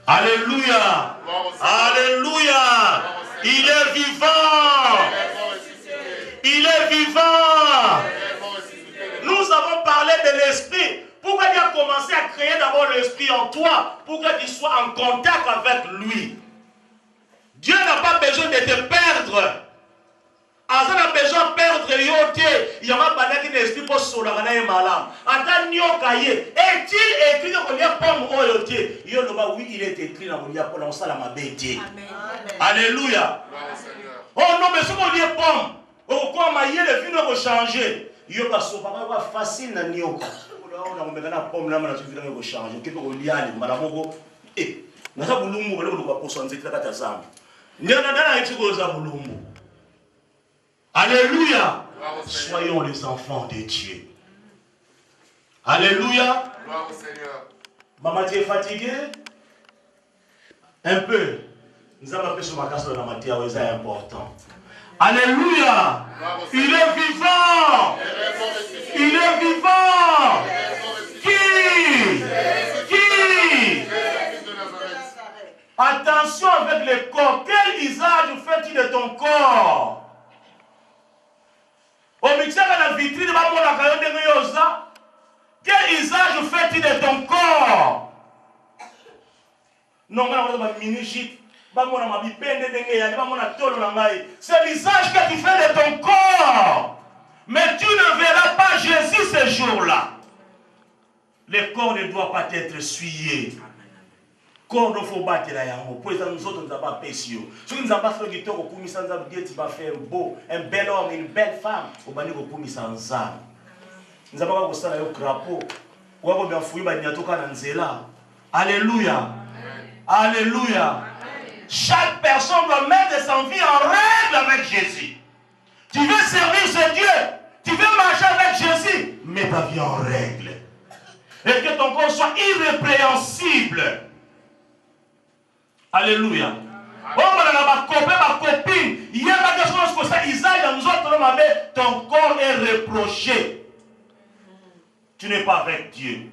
Alléluia. Alléluia. Il est vivant. Il est vivant. Nous avons parlé de l'esprit. Pourquoi il a commencé à créer d'abord l'esprit en toi? Pour que tu sois en contact avec lui. Dieu n'a pas besoin de te perdre. Asa na besoin de perdre yote. Il y a pas un esprit pour solagana et malam. Ata nyoka ye. Est-il écrit dans le pomme oyote? Oui, il est écrit dans le pour l'on la mabété. Alléluia. Oh non, mais ce qu'on dit pomme. Oh, quoi, ma yé le vin va changer. Yoka sopa va facile na nyoka. On a megana pomme là, mais tu viens de changer. Qui peut lier les malamoko. Eh, na sa bulumbu, on va pour s'en dire que tu as Alléluia. Soyons les enfants de Dieu. Alléluia. Maman, tu es fatigué? Un peu. Nous avons fait sur ma casse de la matière, c'est important. Alléluia. Il est vivant. Il est vivant. Qui? Attention avec le corps. Quel usage fais-tu de ton corps? Au mixeur à la vitrine, quel usage fais-tu de ton corre? Non, c'est l'usage que tu fais de ton corps. Mais tu ne verras pas Jésus ce jour-là. Le corps ne doit pas être essuyé. Quand il faut battre la yango, pour ça nous autres nous avons pas péché. Si nous avons pas fait du temps au commis sans dire tu vas faire un bel homme, une belle femme, au bani au commis sans âme. Nous avons pas ça là au crapaud. Ou avons bien fouillé bani atoka na nzela. Alléluia. Alléluia. Chaque personne doit mettre sa vie en règle avec Jésus. Tu veux servir ce Dieu, tu veux marcher avec Jésus, mets ta vie en règle. Et que ton corps soit irrépréhensible. Alléluia. Ton corps est reproché. Tu n'es pas avec Dieu.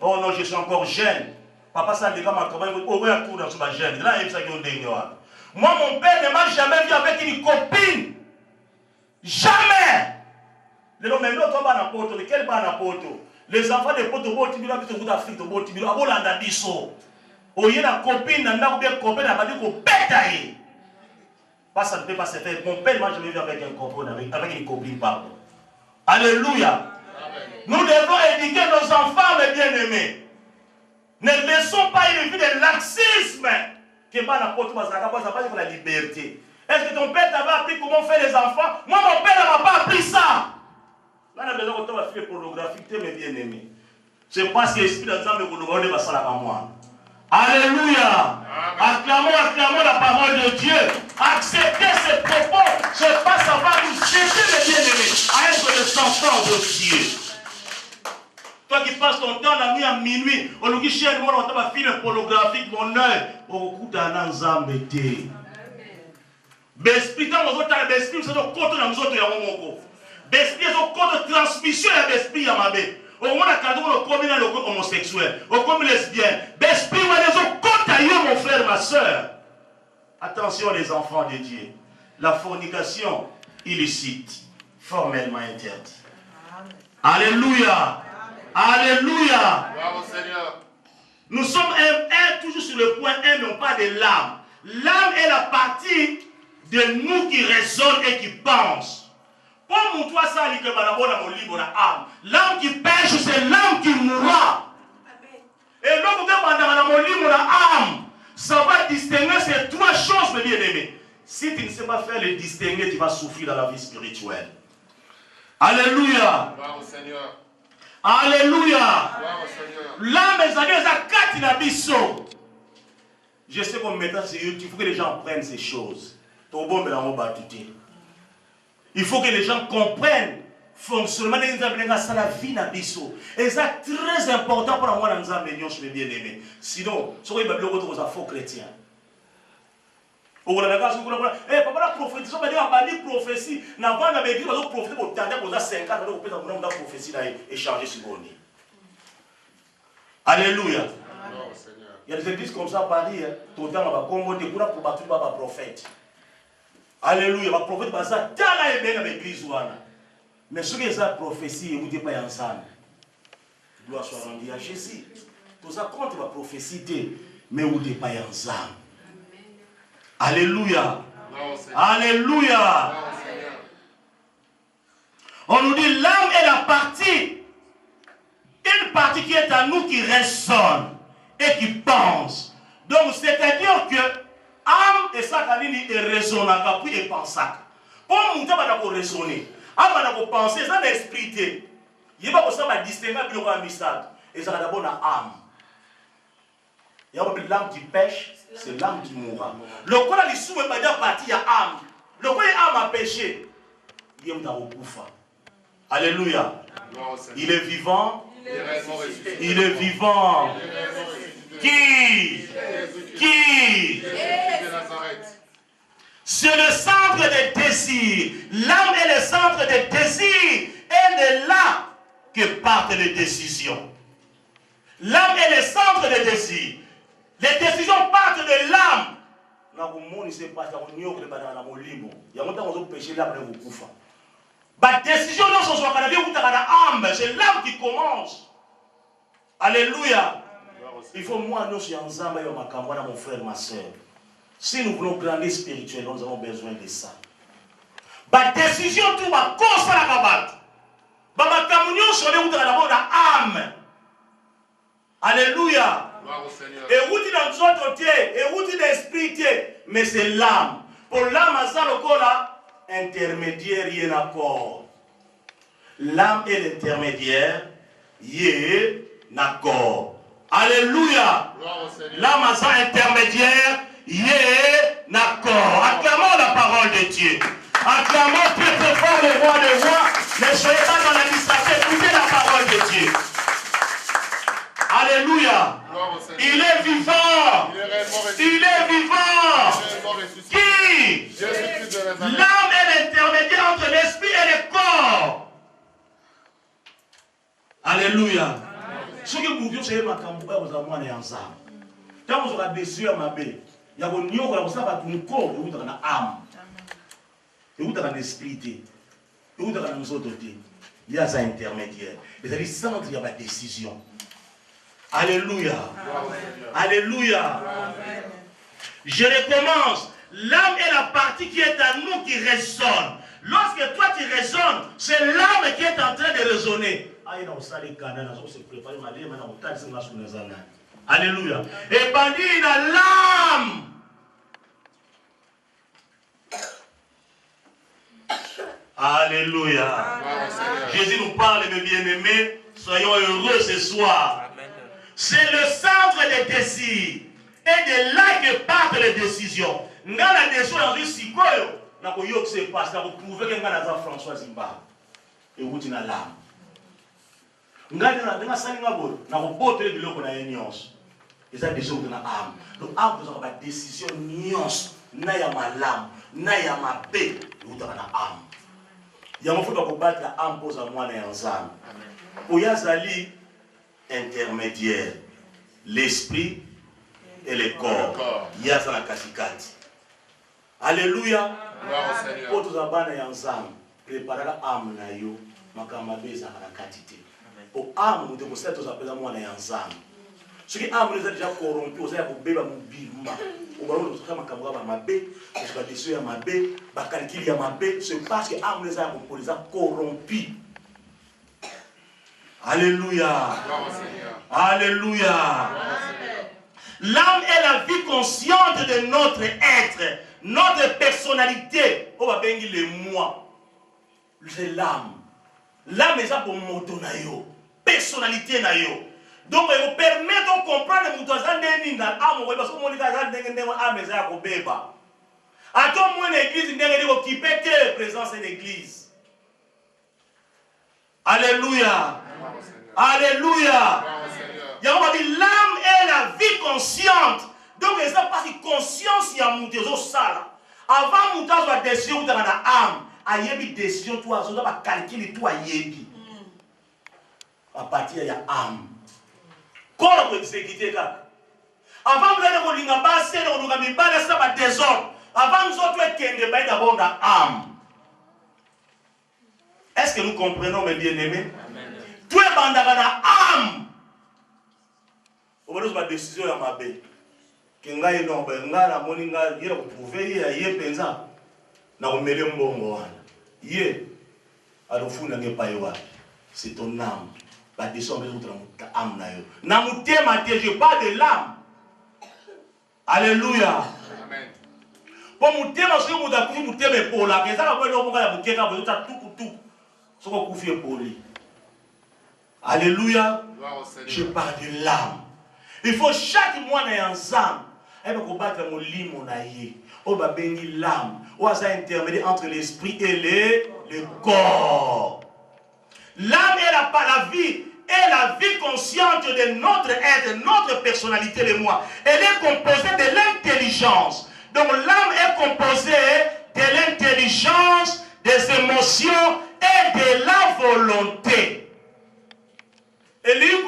Oh non, je suis encore jeune. Papa, ça dit comme un travail. Oh, oui, tout dans ce jeune. Là, il y a moi, mon père ne m'a jamais vu avec une copine. Jamais. Les hommes, nous sommes en poto. Quel ban en poto? Les enfants de poto, ils sont en Afrique, ils sont en Bisso. Oh, il y a une copine, il y a une copine, il y a une copine. Pas ça ne peut pas se faire. Mon père, moi, je me vis avec une copine, pardon. Alléluia. Nous devons éduquer nos enfants, mes bien-aimés. Ne laissons pas une vie de laxisme. Que pas n'importe quoi, ça n'a pas pour la liberté. Est-ce que ton père t'avait appris comment faire les enfants? Moi, mon père ne m'a pas appris ça. Là, on a besoin de faire pornographique, mes bien-aimés. C'est parce que l'esprit de Dieu me regarde, va s'en à moi. Alléluia. Acclamons la parole de Dieu. Acceptez ces propos. C'est pas ça va nous chercher, mes bien-aimés, à être des enfants de Dieu. Toi qui passes ton temps la nuit à minuit, on nous dit chez nous, on t'a fait film pornographique, mon œil, au coup d'un enzambété. L'esprit, dans nos autres, l'esprit, c'est au côté de nous autres, il y a un moment. L'esprit, c'est au côté de transmission de l'esprit, il y a ma bête. Au moins, la cadeau, on commet dans le côté homosexuel, on commet lesbienne. L'esprit, on est au côté d'ailleurs, mon frère, ma soeur. Attention, les enfants de Dieu. La fornication illicite, formellement interdite. Alléluia. Alléluia. Bravo Seigneur. Nous sommes toujours sur le point 1, non pas de l'âme. L'âme est la partie de nous qui raisonne et qui pense. Pour nous, toi, ça, l'âme qui pêche, c'est l'âme qui mourra. Et donc, âme, ça va distinguer ces trois choses, mes bien-aimés. Si tu ne sais pas faire les distinguer, tu vas souffrir dans la vie spirituelle. Alléluia. Bravo Seigneur. Alléluia. Bravo Seigneur. Je sais qu'on met ça sur YouTube, il faut que les gens prennent ces choses. Il faut que les gens comprennent le fonctionnement de la vie de Bisso. Et c'est très important pour moi dans les bien aimés. Sinon, si vous avez un faux chrétien. Eh, papa, la prophétie, on va dire que prophétie, n'a pas la prophétie pour tenter pour 5 ans, pour la prophétie et changer ce qu'on dit. Alléluia. Il y a des églises comme ça à Paris, tout le temps, on va commander pour battre le prophète. Alléluia. Le prophète va ça, dans l'église. Mais ce qui est la prophétie, vous n'êtes pas ensemble. Gloire soit rendue à Jésus. Tout ça compte la prophétie, mais vous n'êtes pas ensemble. Alléluia. Alléluia. On nous dit l'âme est la partie. Une partie qui est à nous qui résonne et qui pense. Donc c'est-à-dire que âme et ça est raisonnable puis et pensable. Pour nous devons raisonner. Âme va penser, ça l'esprit. Il va pas distinguer le mystère. Et ça d'abord la âme. Il y a l'âme qui pêche, c'est l'âme qui mourra. Le corps a l'issue est pas partie à âme. Le corps âme a péché. Il est dans le koufa. Alléluia. Il est vivant. Il est vivant. Qui? C'est le centre des désirs. L'âme est le centre des désirs. Et de là que partent les décisions. L'âme est le centre des désirs. Les décisions partent de l'âme. C'est l'âme qui commence. Alléluia. Il faut moi, nous sommes ensemble, mon frère, ma soeur. Si nous voulons grandir spirituellement, nous avons besoin de ça. La décision, tout va cause la babatte. Ma communion sur les routes de la âme. Alléluia. Et où tu dans notre côté, et où tu l'esprit, mais c'est l'âme. Pour l'âme, ça le corps là, intermédiaire, il y a un accord. L'âme est l'intermédiaire, il y a un accord. Alléluia. L'âme est intermédiaire, il y a un accord. Acclamons la parole de Dieu. Acclamons très fort le roi des rois. Ne soyez pas dans la distraction, écoutez la parole de Dieu. Alléluia. Il est vivant. Il est vivant. Qui? L'âme est l'intermédiaire entre l'esprit et le corps. Alléluia. Ce que vous dites, c'est que vous avez ensemble. Quand vous avez déçu à ma baie, il y a un nion qui a corps, et vous avez une âme. Et vous avez un esprit. Et vous avez un autre. Il y a un intermédiaire. C'est-à-dire, sans il y a une décision. Alléluia. Alléluia. Amen. Je recommence. L'âme est la partie qui est à nous qui résonne. Lorsque toi tu résonnes, c'est l'âme qui est en train de résonner. Alléluia. Et bandit il a l'âme. Alléluia. Jésus nous parle, mes bien-aimés. Soyons heureux ce soir. C'est le centre des désirs. Et de là que partent les décisions. Nous avons la décision dans une psychoyo. Nous avons dit que c'est pas. Nous avons prouvé que nous avons François Zimba. Et vous avez l'âme. Nous avons dit que nous avons porté de l'eau pour la nuance. Et ça, des choses dans l'âme. Donc, l'âme, vous avez une décision nuance. Nous avons ma lame. Nous avons ma paix. Vous avez l'âme. Il y a un faut pas battre l'âme pour moi ensemble. Pour Yazali, intermédiaire, l'esprit et le corps. Il y a ça la cassicate. Alléluia. Pour tous les ensemble, préparer l'âme na yo, makamabeza à la quantité. Pour âme, nous devons tous appeler moi ensemble. Ce qui âme nous a déjà corrompu, vous avez bébé mobile. Au ballon de ce makamaba mabé, je vais décider à mabé, ba calculer à mabé, c'est parce que âme nous a corrompu. Alléluia. Alléluia. L'âme est la vie consciente de notre être, notre personnalité. On va bien dire le moi. C'est l'âme. L'âme est ça pour moto na yo, personnalité na yo. Donc, il vous permet de comprendre que vous avez une âme, parce que vous avez une âme, vous avez une âme. À tout moment, l'église, vous avez occupé la présence de l'église. Alléluia. Alléluia. L'âme est la vie consciente. Donc, il n'y a pas de conscience, il y a une décision. Avant, vous avez une décision dans l'âme. Il y a une décision, vous avez un calcul, vous avez une à partir de l'âme. Comment vous exécutez ça? Avant que vous ayez un bassin, vous avez un désordre. Avant nous autres, vous avez d'abord l'âme. Est-ce que nous comprenons, mes bien-aimés? Tout est dans l'âme. Vous avez une décision à ma bête. Que vous avez une prouvé, c'est ton âme. La décision de notre âme. Je parle de l'âme. Alléluia. Pour mon thème, parce que vous avez mon thème pour la raison, vous avez tout pour lui. Alléluia. Je parle de l'âme. Il faut chaque mois ensemble. Et pour combattre mon lit, mon aïe. On va bénir l'âme. On va intermédiaire entre l'esprit et le corps. L'âme est la vie. Et la vie consciente de notre être, notre personnalité, le moi, elle est composée de l'intelligence. Donc l'âme est composée de l'intelligence, des émotions et de la volonté. Et l'île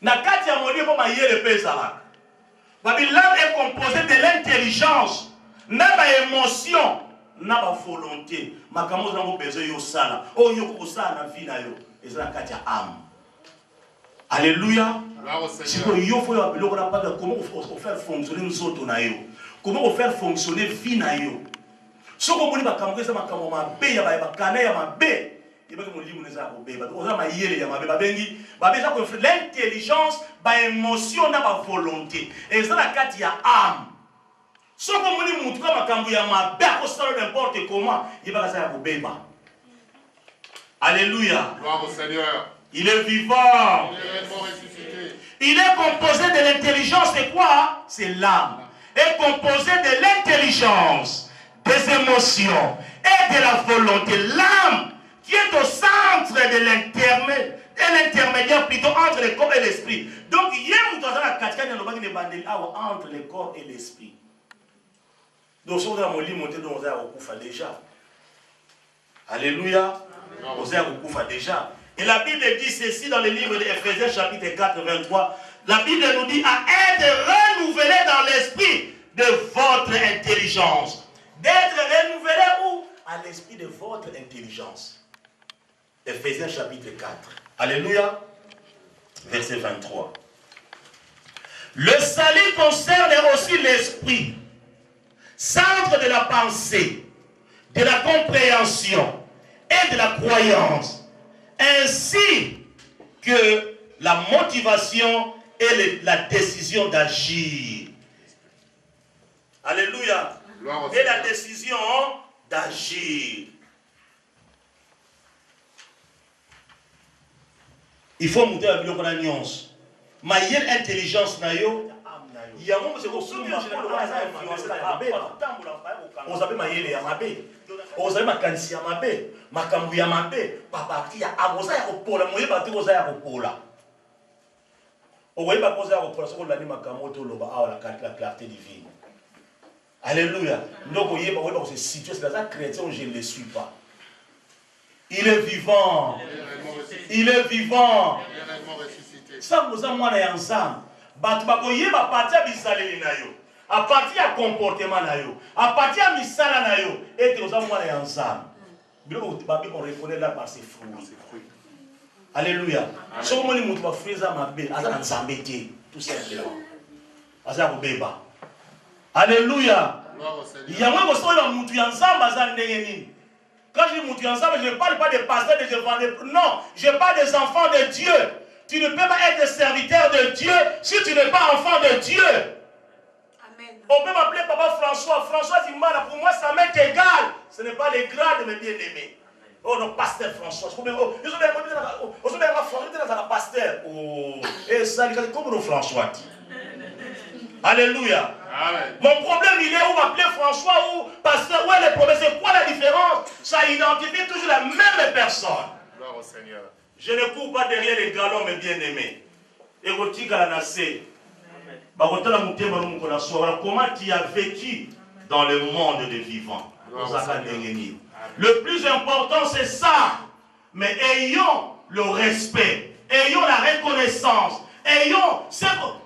Nakati ya moni pour mailler le pesala. L'âme est composée de l'intelligence, n'a émotion. Na ba volonté makambo na mo besoin yo sala o yo ko sala na vie na yo ezala kati ya âme. Alléluia. Si ko yo faut ya biloko na pas comment faire fonctionner nous autres na yo, comment faire fonctionner vie na yo. Soko moni makambo eza makambo mabe ya ba kana ya mabe l'intelligence, l'émotion, la volonté. Et ça, la carte, il y a âme. Si on dit que n'importe comment, il va faire un alléluia. Gloire au Seigneur. Il est vivant. Il est réellement ressuscité. Il est composé de l'intelligence. C'est quoi? C'est l'âme. Est composé de l'intelligence, des émotions et de la volonté. L'âme qui est au centre de l'intermédiaire plutôt entre le corps et l'esprit. Donc, il y a entre le corps et l'esprit. Donc, si vous avez monté dans le déjà. Alléluia. Déjà. Et la Bible dit ceci dans le livre d'Éphésiens chapitre 4, 23. La Bible nous dit à être renouvelé dans l'esprit de votre intelligence. D'être renouvelé où? À l'esprit de votre intelligence. Éphésiens chapitre 4. Alléluia. Verset 23. Le salut concerne aussi l'esprit, centre de la pensée, de la compréhension et de la croyance, ainsi que la motivation et la décision d'agir. Alléluia. Et la décision d'agir. Il faut monter la vidéo qu'on a nuance. Mais il y a l'intelligence. Il y a un moment où on s'appelle Mayele Yamabe. On s'appelle Makansi Yamabe. Makambu Yamabe. Papa, il y a Amosa Yakopola. Moye Bati Osa Yakopola. On voyait pas Osa Yakopola. Ce qu'on a dit Makamoto Loba. La clarté divine. Alléluia. Donc, on voyez pas se situer. C'est dans un chrétien où je ne le suis pas. Il est vivant. Il est vivant. Ça vous a moi ensemble. À partir du comportement, à partir du misala, et nous avons ensemble. On reconnaît là par ses fruits. Alléluia. Si on dit que fruits sont mabé, tout simplement. Alléluia. Il y a moi qui ensemble. Quand je dis moutu ensemble, je ne parle pas des pasteurs, des évangélistes. Non, je parle des enfants de Dieu. Tu ne peux pas être serviteur de Dieu si tu n'es pas enfant de Dieu. Amen. On peut m'appeler Papa François. François Zimala, pour moi, ça m'est égal. Ce n'est pas les grades de mes bien-aimés. Oh non, pasteur François. Je suis un pasteur. Oh, et ça, comme nous François dit. Alléluia. Amen. Mon problème, il est où m'appeler François ou pasteur. Où est le problème? C'est quoi la différence? Ça identifie toujours la même personne. Gloire au Seigneur. Je ne cours pas derrière les galons, mes bien-aimés. Et comment tu as vécu dans le monde des vivants. Le plus important, c'est ça. Mais ayons le respect, ayons la reconnaissance, ayons ce que...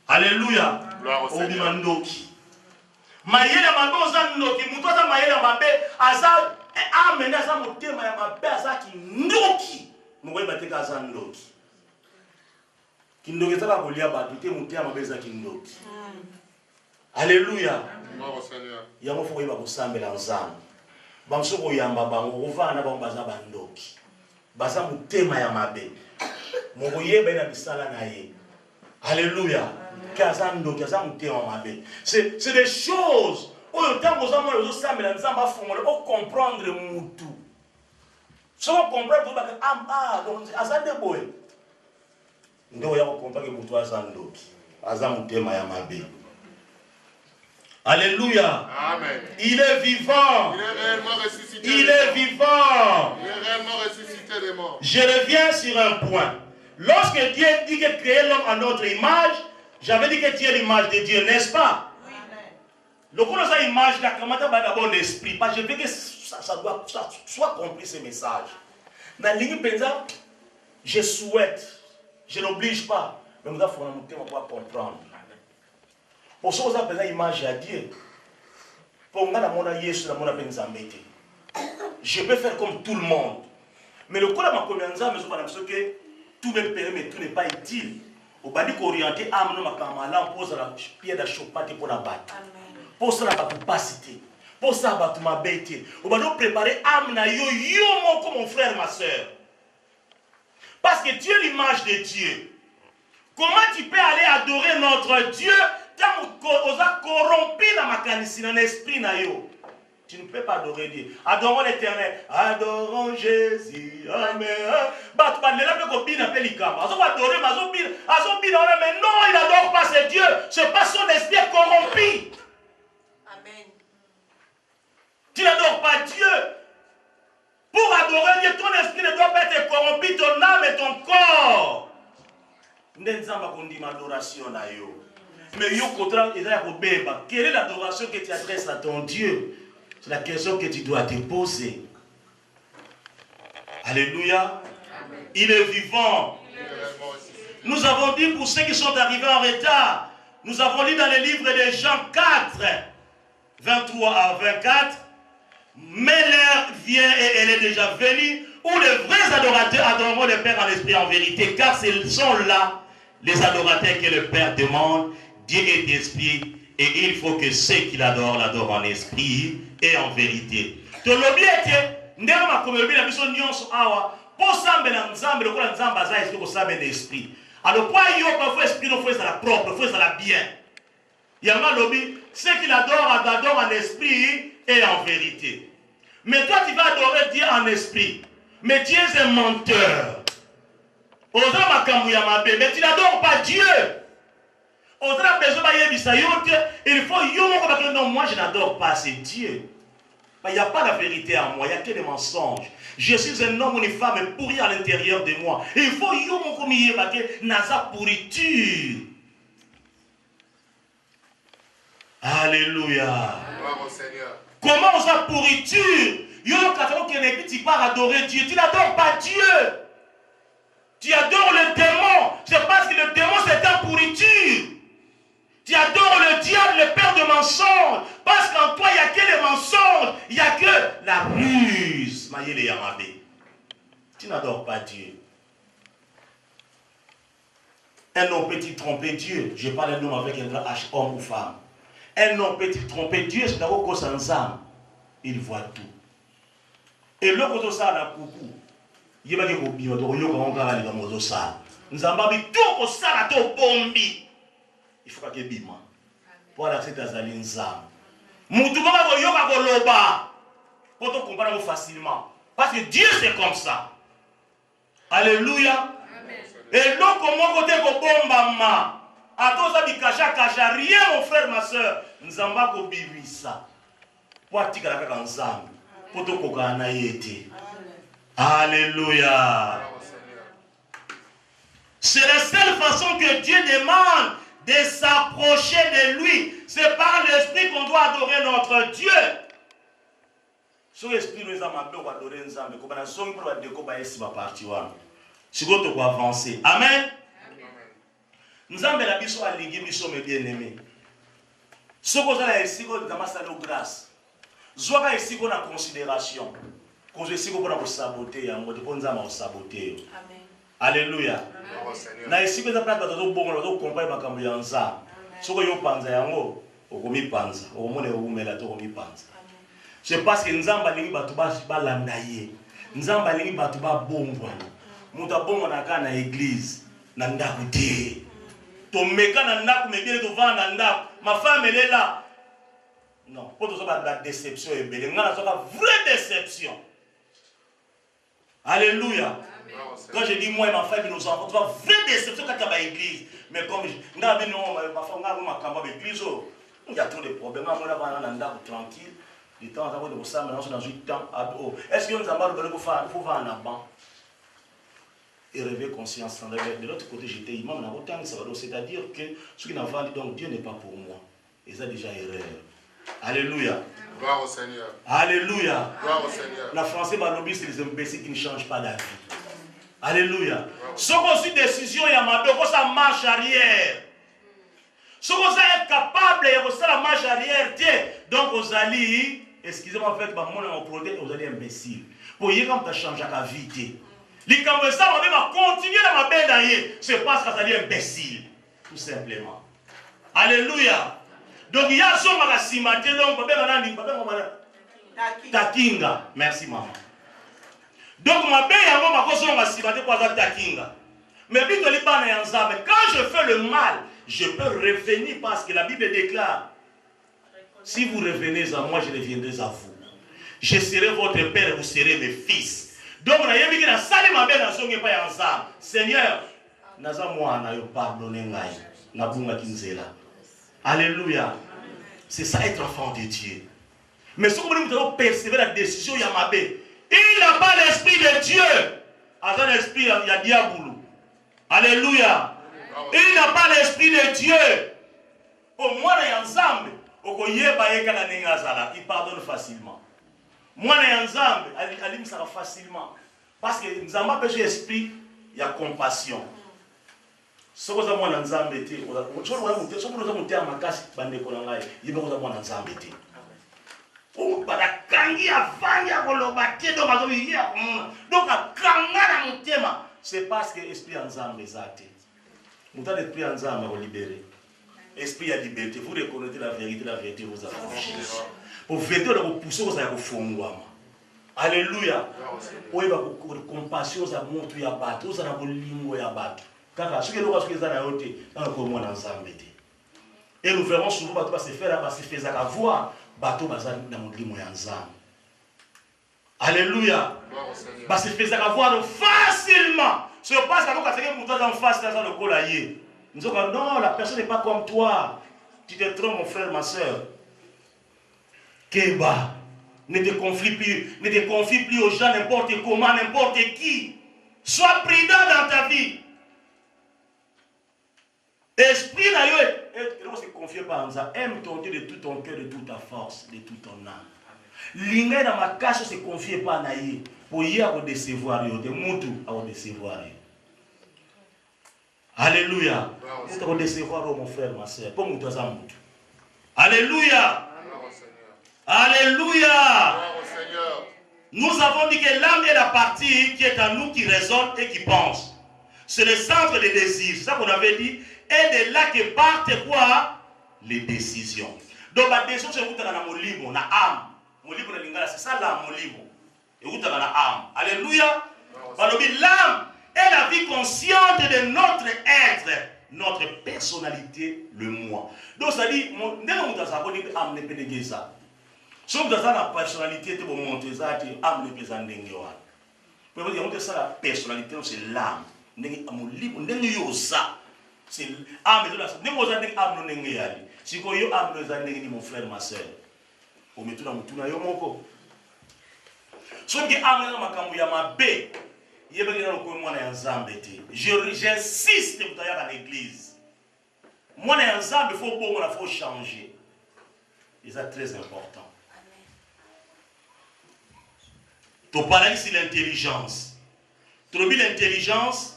Alléluia. Mayele mabe oza ndoki mutu aza mayele mabe aza amene aza motema ya mabe aza kindoki mokoyi bateka aza ndoki kindoki ezaka kolia bato te mote ya mabe eza kindoki. Alléluia. Yango fo koyeba kosambela nzambe bamosusu koyamba bango kovanda bango baza bandoki baza motema ya mabe mokoyeba ye na misala na ye. Alléluia. C'est des choses où le temps où nous sommes comprendre tout. Si on comprend que alléluia. Amen. Il est vivant. Il est réellement ressuscité. Il est vivant. Il est réellement ressuscité des morts. Je reviens sur un point. Lorsque Dieu dit qu'il créait l'homme à notre image, j'avais dit que tu es l'image de Dieu, n'est-ce pas? Oui. Le coup de cette image, d'abord l'esprit. Parce que je veux que ça doit soit compris ce message. Dans la ligne pensant, je souhaite, je n'oblige pas, mais nous devons comprendre. Pour ce que vous avez l'image à Dieu, pour moi, je peux faire comme tout le monde. Mais le coup de ma communauté, que tout me permet, mais tout n'est pas utile. On va dire qu'orienter âme, on pose la pierre de chopate pour la battre. Pour ça, la capacité. Pour ça, tu m'as bêté. On va nous préparer âme na yo, mon frère, ma soeur. Parce que tu es l'image de Dieu. Comment tu peux aller adorer notre Dieu quand on a corrompu dans ma canisse, dans l'esprit na yo? Tu ne peux pas adorer Dieu. Adorons l'Éternel. Adorons Jésus. Amen. Mais non, il n'adore pas ce Dieu. C'est pas son esprit corrompu. Amen. Tu n'adores pas Dieu. Pour adorer Dieu, ton esprit ne doit pas être corrompu, ton âme et ton corps. Mais quelle est l'adoration que tu adresses à ton Dieu? C'est la question que tu dois te poser. Alléluia. Amen. Il est vivant. Nous avons dit pour ceux qui sont arrivés en retard, nous avons lu dans le livre de Jean 4, 23 à 24, mais l'heure vient et elle est déjà venue, où les vrais adorateurs adoreront le Père en esprit en vérité, car ce sont là les adorateurs que le Père demande. Dieu est esprit, et il faut que ceux qui l'adorent l'adorent en esprit et en vérité. Alors, quoi, il y a pas esprit, il faut la propre, il faut la bien. Il y a un lobby, ceux qui l'adorent, adorent en esprit et en vérité. Mais toi, tu vas adorer Dieu en esprit. Mais Dieu est un menteur. Mais tu n'adores pas Dieu. Il faut non, moi je n'adore pas, c'est Dieu. Il n'y a pas la vérité en moi, il n'y a que des mensonges. Je suis un homme ou une femme pourri à l'intérieur de moi. Il faut naza pourriture. Alléluia. Comment on a pourriture? Tu pars adorer Dieu. Tu n'adores pas Dieu. Tu adores le démon. C'est parce que le démon c'est un pourriture. Tu adores le diable, le père de mensonges. Parce qu'en toi, il n'y a que les mensonges. Il n'y a que la ruse. Tu n'adores pas Dieu. Un homme peut-il tromper Dieu? Je parle d'un homme avec un grand H, homme ou femme. Un homme peut-il tromper Dieu? C'est d'abord qu'on s'en âme. Il voit tout. Et l'autre côté, ça, la coucou. Il y a des gens qui ont dit que ça. Nous avons dit tout ça, la bombi. Il faut que bima. Pour l'accepter à Zalinzam. Moutouma va yoga goloba. Pour te comprendre facilement. Parce que Dieu c'est comme ça. Alléluia. Et l'autre comment côté ko bomba ma. A tous abi kacha rien mon frère ma soeur. Nous avons pas bibi ça. Pour tika la kaka nzambe. Pour te kokana yete. Alléluia. C'est la seule façon que Dieu demande de s'approcher de lui. C'est par l'esprit qu'on doit adorer notre Dieu. Si l'esprit nous a adorer Nzambe, qu'on a sonné pour découvrir ici va partir. Si vous devez avancer. Amen. Nzambe la biso a ligué biso mes bien-aimés. Ce que vous avez ici, vous avez salé grâce. Vous avez ici qu'on a considération. Quand je suis qu'on a saboté, on a saboté. Amen. Alléluia. Na ici que ça prend dans bon on comprend makambo ya nza. Soko yo panza yango okomi panza. Omone omela to okomi panza. C'est parce que nzamba lingi batu ba landa ye. Nzamba lingi batu ba bongwa. Muta bongo na kana église na ndaku te. To meka na ndaku mebele to vanda na ndaku. Ma femme elle est là. Non, pour tout ça la déception est belle. Ngana soka vraie déception. Alléluia. Quand je dis moi et ma femme, nous avons une vraie déception quand il y a l'église. Mais comme je ma femme a l'église, il y a trop de problèmes. On a tranquille. Du temps, on a dans un temps. Est-ce que nous avons faire un avant et rêver conscience. De l'autre côté, j'étais imam, c'est-à-dire que ce qui n'a pas dit, donc Dieu n'est pas pour moi. Et ça déjà erreur. Alléluia. Gloire au Seigneur. Alléluia. Gloire au Seigneur. La français, c'est les imbéciles qui ne changent pas d'avis. Alléluia. Ce qu'on suit décision, il y a ma ça marche arrière. Ce qu'on est capable, il y a la marche arrière. Donc, aux alliés, excusez-moi, en fait, mon projet, aux alliés imbéciles. Pour y comme tu as changé ta vie. Les camarades, on va continuer dans ma belle. C'est parce que ça dit imbécile. Tout simplement. Alléluia. Donc il y a son magasimate donc takinga. Merci maman. Donc ma belle yango makoso magasimate pour ça takinga. Mais bien que les bana yanzambe, quand je fais le mal, je peux revenir parce que la Bible déclare si vous revenez à moi, je reviendrai à vous. Je serai votre père et vous serez mes fils. Donc on a dit que la salle ma belle n'a pas ensemble. Seigneur, naza moi na yo pardonner ngai na bunga kinzela. Alléluia. C'est ça être enfant de Dieu. Mais si vous voulez percevoir la décision Yamabé, il n'a pas l'esprit de Dieu. À un esprit, il y a diable. Alléluia. Il n'a pas l'esprit de Dieu. Au moins, il y a un zambe. Il pardonne facilement. Moi, il y a un zambe. Il sera facilement. Parce que nous avons un esprit, il y a compassion. Si vous avez un zambe, si vous avez un casse, vous avez un zambe. Donc, c'est parce que l'esprit en zambe est athée. Vous avez l'esprit en zambe à libérer. Esprit à liberté. Vous reconnaissez la vérité vous affranchit. Pour vérité, vous poussez vous allez vous Alléluia. Vous avez compassion, vous avez montré à battre. Vous avez l'immo à battre. Car ce que nous avons fait dans le commun ensemble. Et nous verrons souvent que se faire parce que c'est à voir. Bateau bazali na mulimo ya nzambe. Alléluia. Parce que c'est à voir facilement. Ce passe quand on a fait en face dans le col aillé. Nous disons non, la personne n'est pas comme toi. Tu te trompes mon frère, ma soeur. Keba, ne te confie plus aux gens n'importe comment, n'importe qui. Sois prudent dans ta vie. Esprit na yo et se confier par Nza, aime ton Dieu de tout ton cœur, de toute ta force, de toute ton âme. L'ingé dans ma cache se confier pas na ye pour y avoir décevoir yo, de mutu avoir décevoir yo. Alléluia. Vous avez décevoir mon frère, ma soeur, pour mutu za mutu. Alléluia. Alléluia. Nous avons dit que l'âme est la partie qui est en nous, qui résonne et qui pense. C'est le centre des désirs. C'est ça qu'on avait dit. Et de là que partent quoi? Les décisions. Donc la décision c'est où tu as mon libre, na âme. Mon libre de lingala, c'est ça l'âme, mon libre. Et où tu as la âme. Alléluia. L'âme est la vie consciente de notre être, notre personnalité, le moi. Donc ça dit, nous avons dit âme ne peut pas ça. Si vous avez la personnalité, vous montrez ça, âme ne peut pas ça. Vous avez ça, la personnalité, c'est l'âme. Mon libre, vous ça. C'est âme de âme si vous avez âme mon frère ma soeur vous mettez dans mon yo moko so que âme na makambo ya mabe yebeli na ko mwana ya nzambe te j'insiste pour aller à l'église mwana ya nzambe faut bon la faut changer et c'est très important to parler sur l'intelligence trop bien l'intelligence.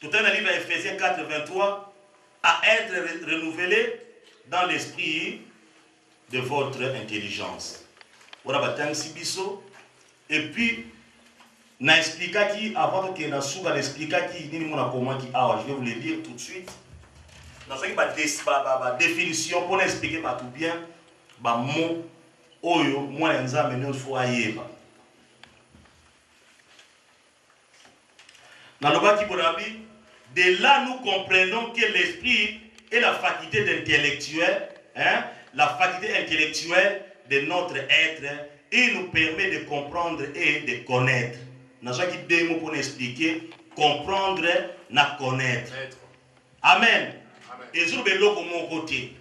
Tout un livre à Ephésiens 4, 23, à être renouvelé dans l'esprit de votre intelligence. Voilà, et puis, na expliqué qui, avant que na souga expliqué qui, ni mon comment qui, je vais vous le dire tout de suite. Dans ce définition, pour expliquer pas tout bien, mot, oyo, moi, l'ensemble, nous faut ailleurs. Dans le bas qui de là nous comprenons que l'esprit est la faculté d'intellectuel, la faculté intellectuelle de notre être et nous permet de comprendre et de connaître. Nous avons des mots pour expliquer, comprendre, na connaître. Amen. Et je vais le mon côté.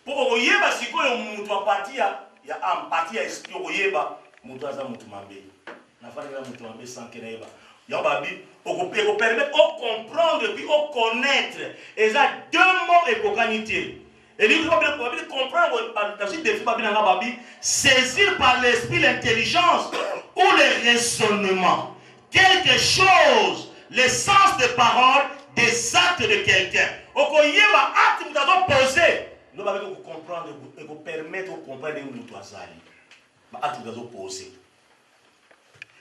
Pour que vous ayez si vous avez parti à âme, parti à esprit, vous ayez mon doigt à mon toumabé. Na fa na mon toumabé sans que n'ayez on permet de comprendre et puis de connaître. Et ça, deux mots et pour qualité. Et il faut comprendre, saisir par l'esprit l'intelligence ou le raisonnement. Quelque chose, le sens de parole, des actes de quelqu'un. Au cas où il y a un acte que nous avons posé, nous allons comprendre et vous permettre de comprendre ce que nous avons acte que nous avons posé.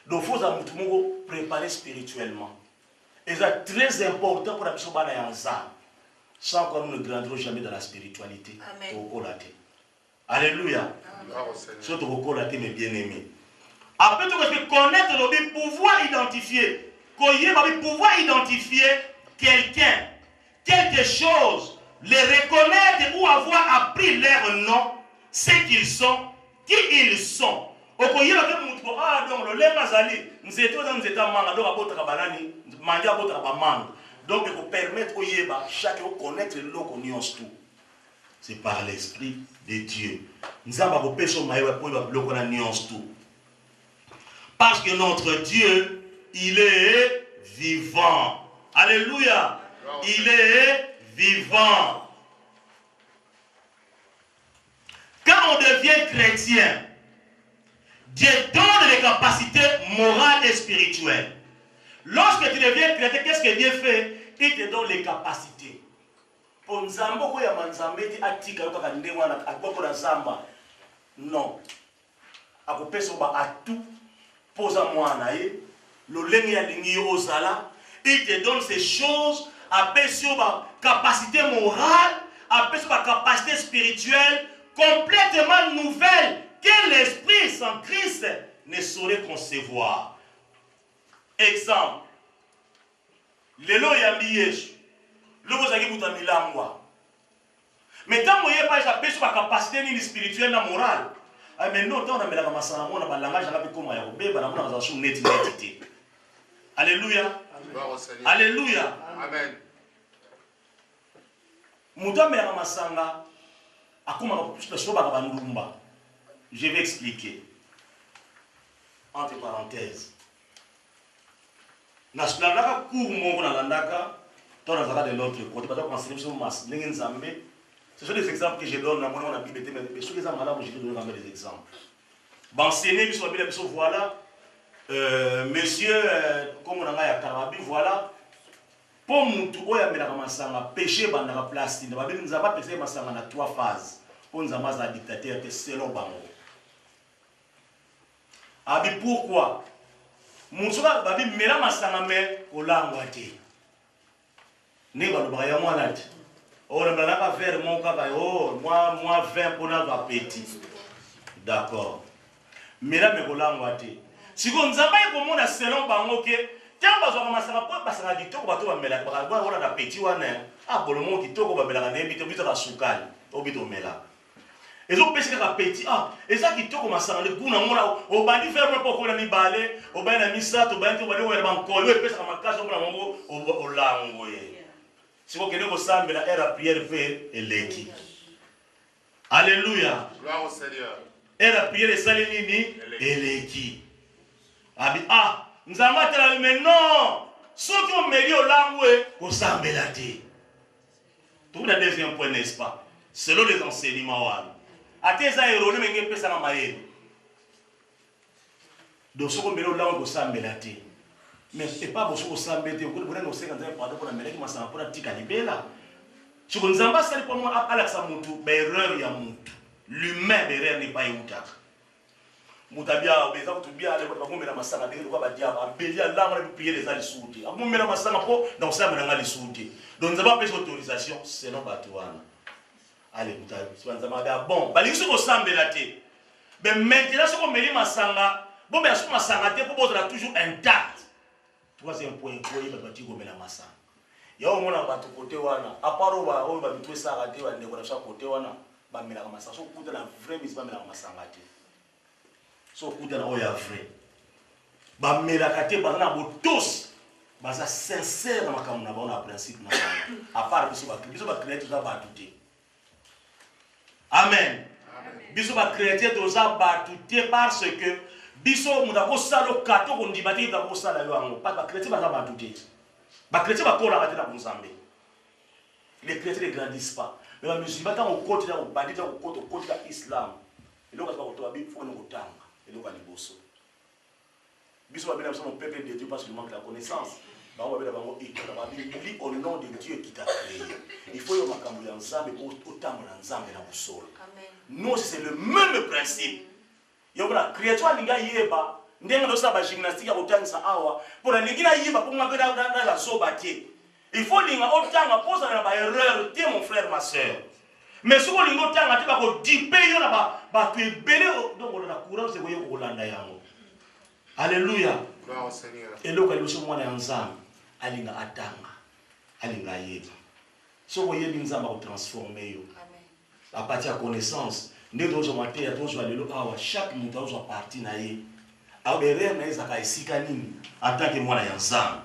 Donc, il faut préparer spirituellement. Et c'est très important pour la mission de l'ensemble. sans quoi nous ne grandirons jamais dans la spiritualité. Amen. Alléluia. Surtout mes bien-aimés. Après tout, parce que connaître le pouvoir identifier. Pouvoir identifier quelqu'un, quelque chose, les reconnaître ou avoir appris leur nom, ce qu'ils sont, qui ils sont. Ah donc le lait mazali, nous étions dans un manga, donc à votre banani, manger à votre mangue. Donc il faut permettre au yeba chacun de connaître le lot qu'on y tout. C'est par l'esprit de Dieu. Nous avons pas besoin de tout. Parce que notre Dieu, il est vivant. Alléluia. Il est vivant. Quand on devient chrétien, Dieu donne des capacités morales et spirituelles. Lorsque tu deviens chrétien, qu'est-ce que Dieu fait? Il te donne les capacités. Pour Nzambo, il y a Manzambe qui a dit non. À tout, pose à moi, il te donne ces choses, appelle sur ma capacité morale, appelle sur ma capacité spirituelle, complètement nouvelle, que l'esprit sans Christ ne saurait concevoir. Exemple, Lelo Yambi Yesu, le Bozaki Boutamilangwa. Mais tant que je n'ai pas appelé sur ma capacité spirituelle et morale, mais non, tant que je n'ai pas langage, je n'ai pas Alléluia. Alléluia. Amen. Je vais expliquer. Entre parenthèses. Ce sont des exemples que je donne dans la Bible, mais ceux qui sont malades, je vais donner des exemples. Enseigner, voilà. Monsieur, comme on a dit, voilà. Pour nous, tout le monde péché dans la place. Nous avons péché dans 3 phases. Pour nous avoir un dictateur qui est selon Bango. Pourquoi? Moussouka babi mela masanga me kolangwati. Ne balobaya mwana ti. Oh le balaka vers mon kaka oh moi 20 pour notre appétit. D'accord. Mela me kolangwati. Siko nzamba ikomona selon bango ke tamba zo masanga po basanga ditoko bato ba mela ba wala na appétit wana. Ah bolomo kitoko ba mela na bito bito ka sukali. Obito mela. Ils ont pêché un petit. Ah, et ça qui tourne comme ça, le goût n'a pas. Au bandit faire un peu pour qu'on balai, au bandit a mis ça, au bandit on va encore, le pêche comme un cache au langue. Si vous voulez que ça, mais la ère prière fait et l'équipe. Alléluia. Gloire au Seigneur. Ère prière et salinini et l'équipe. Ah, nous avons dit mais non. Ceux qui ont mêlé au langue, au sambelati. Tout le deuxième point, n'est-ce pas? Selon les enseignements. Ateza erone menge pesa na maye. Donc ce qu'on met là on go sambelati. Mais c'est pas pour so sambete ko bonna no senga nzai pardon pour meleki masanga pour tika libela. Tu nzamba sali pour moi Alexa mutu ba erreur ya mutu. L'humain derrière n'est pas yuta. Mutabia obeza kutubia ale kwa ngomela masanga de ko ba dia ba belia là on a prier les ali souti. Ngomela masanga po na sambela ngali souti. Donc nzamba pesa autorisation selon batuana. Allez, bon, mais maintenant, ce qu'on met les masanga, bon, mais ce qu'on masanga, pour toujours intact. Troisième point, il y a un petit peu de masanga. Il y a un moment où côté wana, à part où on va mettre ça à côté wana, on va chaque côté wana, bah mais la masanga, so côté la vraie mise pas mais la masanga. So côté la oya vrai. Bah mais la côté bah na tous, bah ça sincère dans ma camona, bah on a principe na. À part que ça va créer tout ça va douter. Amen. Biso ba chrétien toza batouté parce que biso mudako salo kato ko ndibati ndako sala yo ango pas ba chrétien ba batouté. Ba chrétien ba kola ba na Nzambe. Les chrétiens ne grandissent pas. Mais les musulmans quand on côté là on bandit là on côté là islam. Et donc on va bien faut nous tanga. Et donc on est bosso. Biso ba bien son peuple de Dieu parce qu'il manque la connaissance. Bah on va bien bango lit au nom de Dieu qui t'a créé. Il faut y avoir makambo ya Nzambe autant na Nzambe na busolo. Nous c'est le même principe. Yobra créature linga yeba ndenga do sa ba gymnastique ya kotangisa awa pour na linga yeba pour ngabela na la sobatie. Il faut linga otanga pose na ba erreur te mon frère ma soeur. Mais si vous linga otanga te ba ko dipe yo na ba tu ebele donc on a courage de voyer ko landa yango. Alléluia. Gloire au Seigneur. Et le kali so mwana nzambe alinga atanga. Alinga yeba. So voyer nzambe ko transformer yo. Amen. À partir de connaissance, nous devons mater à tous les lois. Chaque monde doit partir na ye. A oberer na ezaka esika nini en tant que mwana nzambe.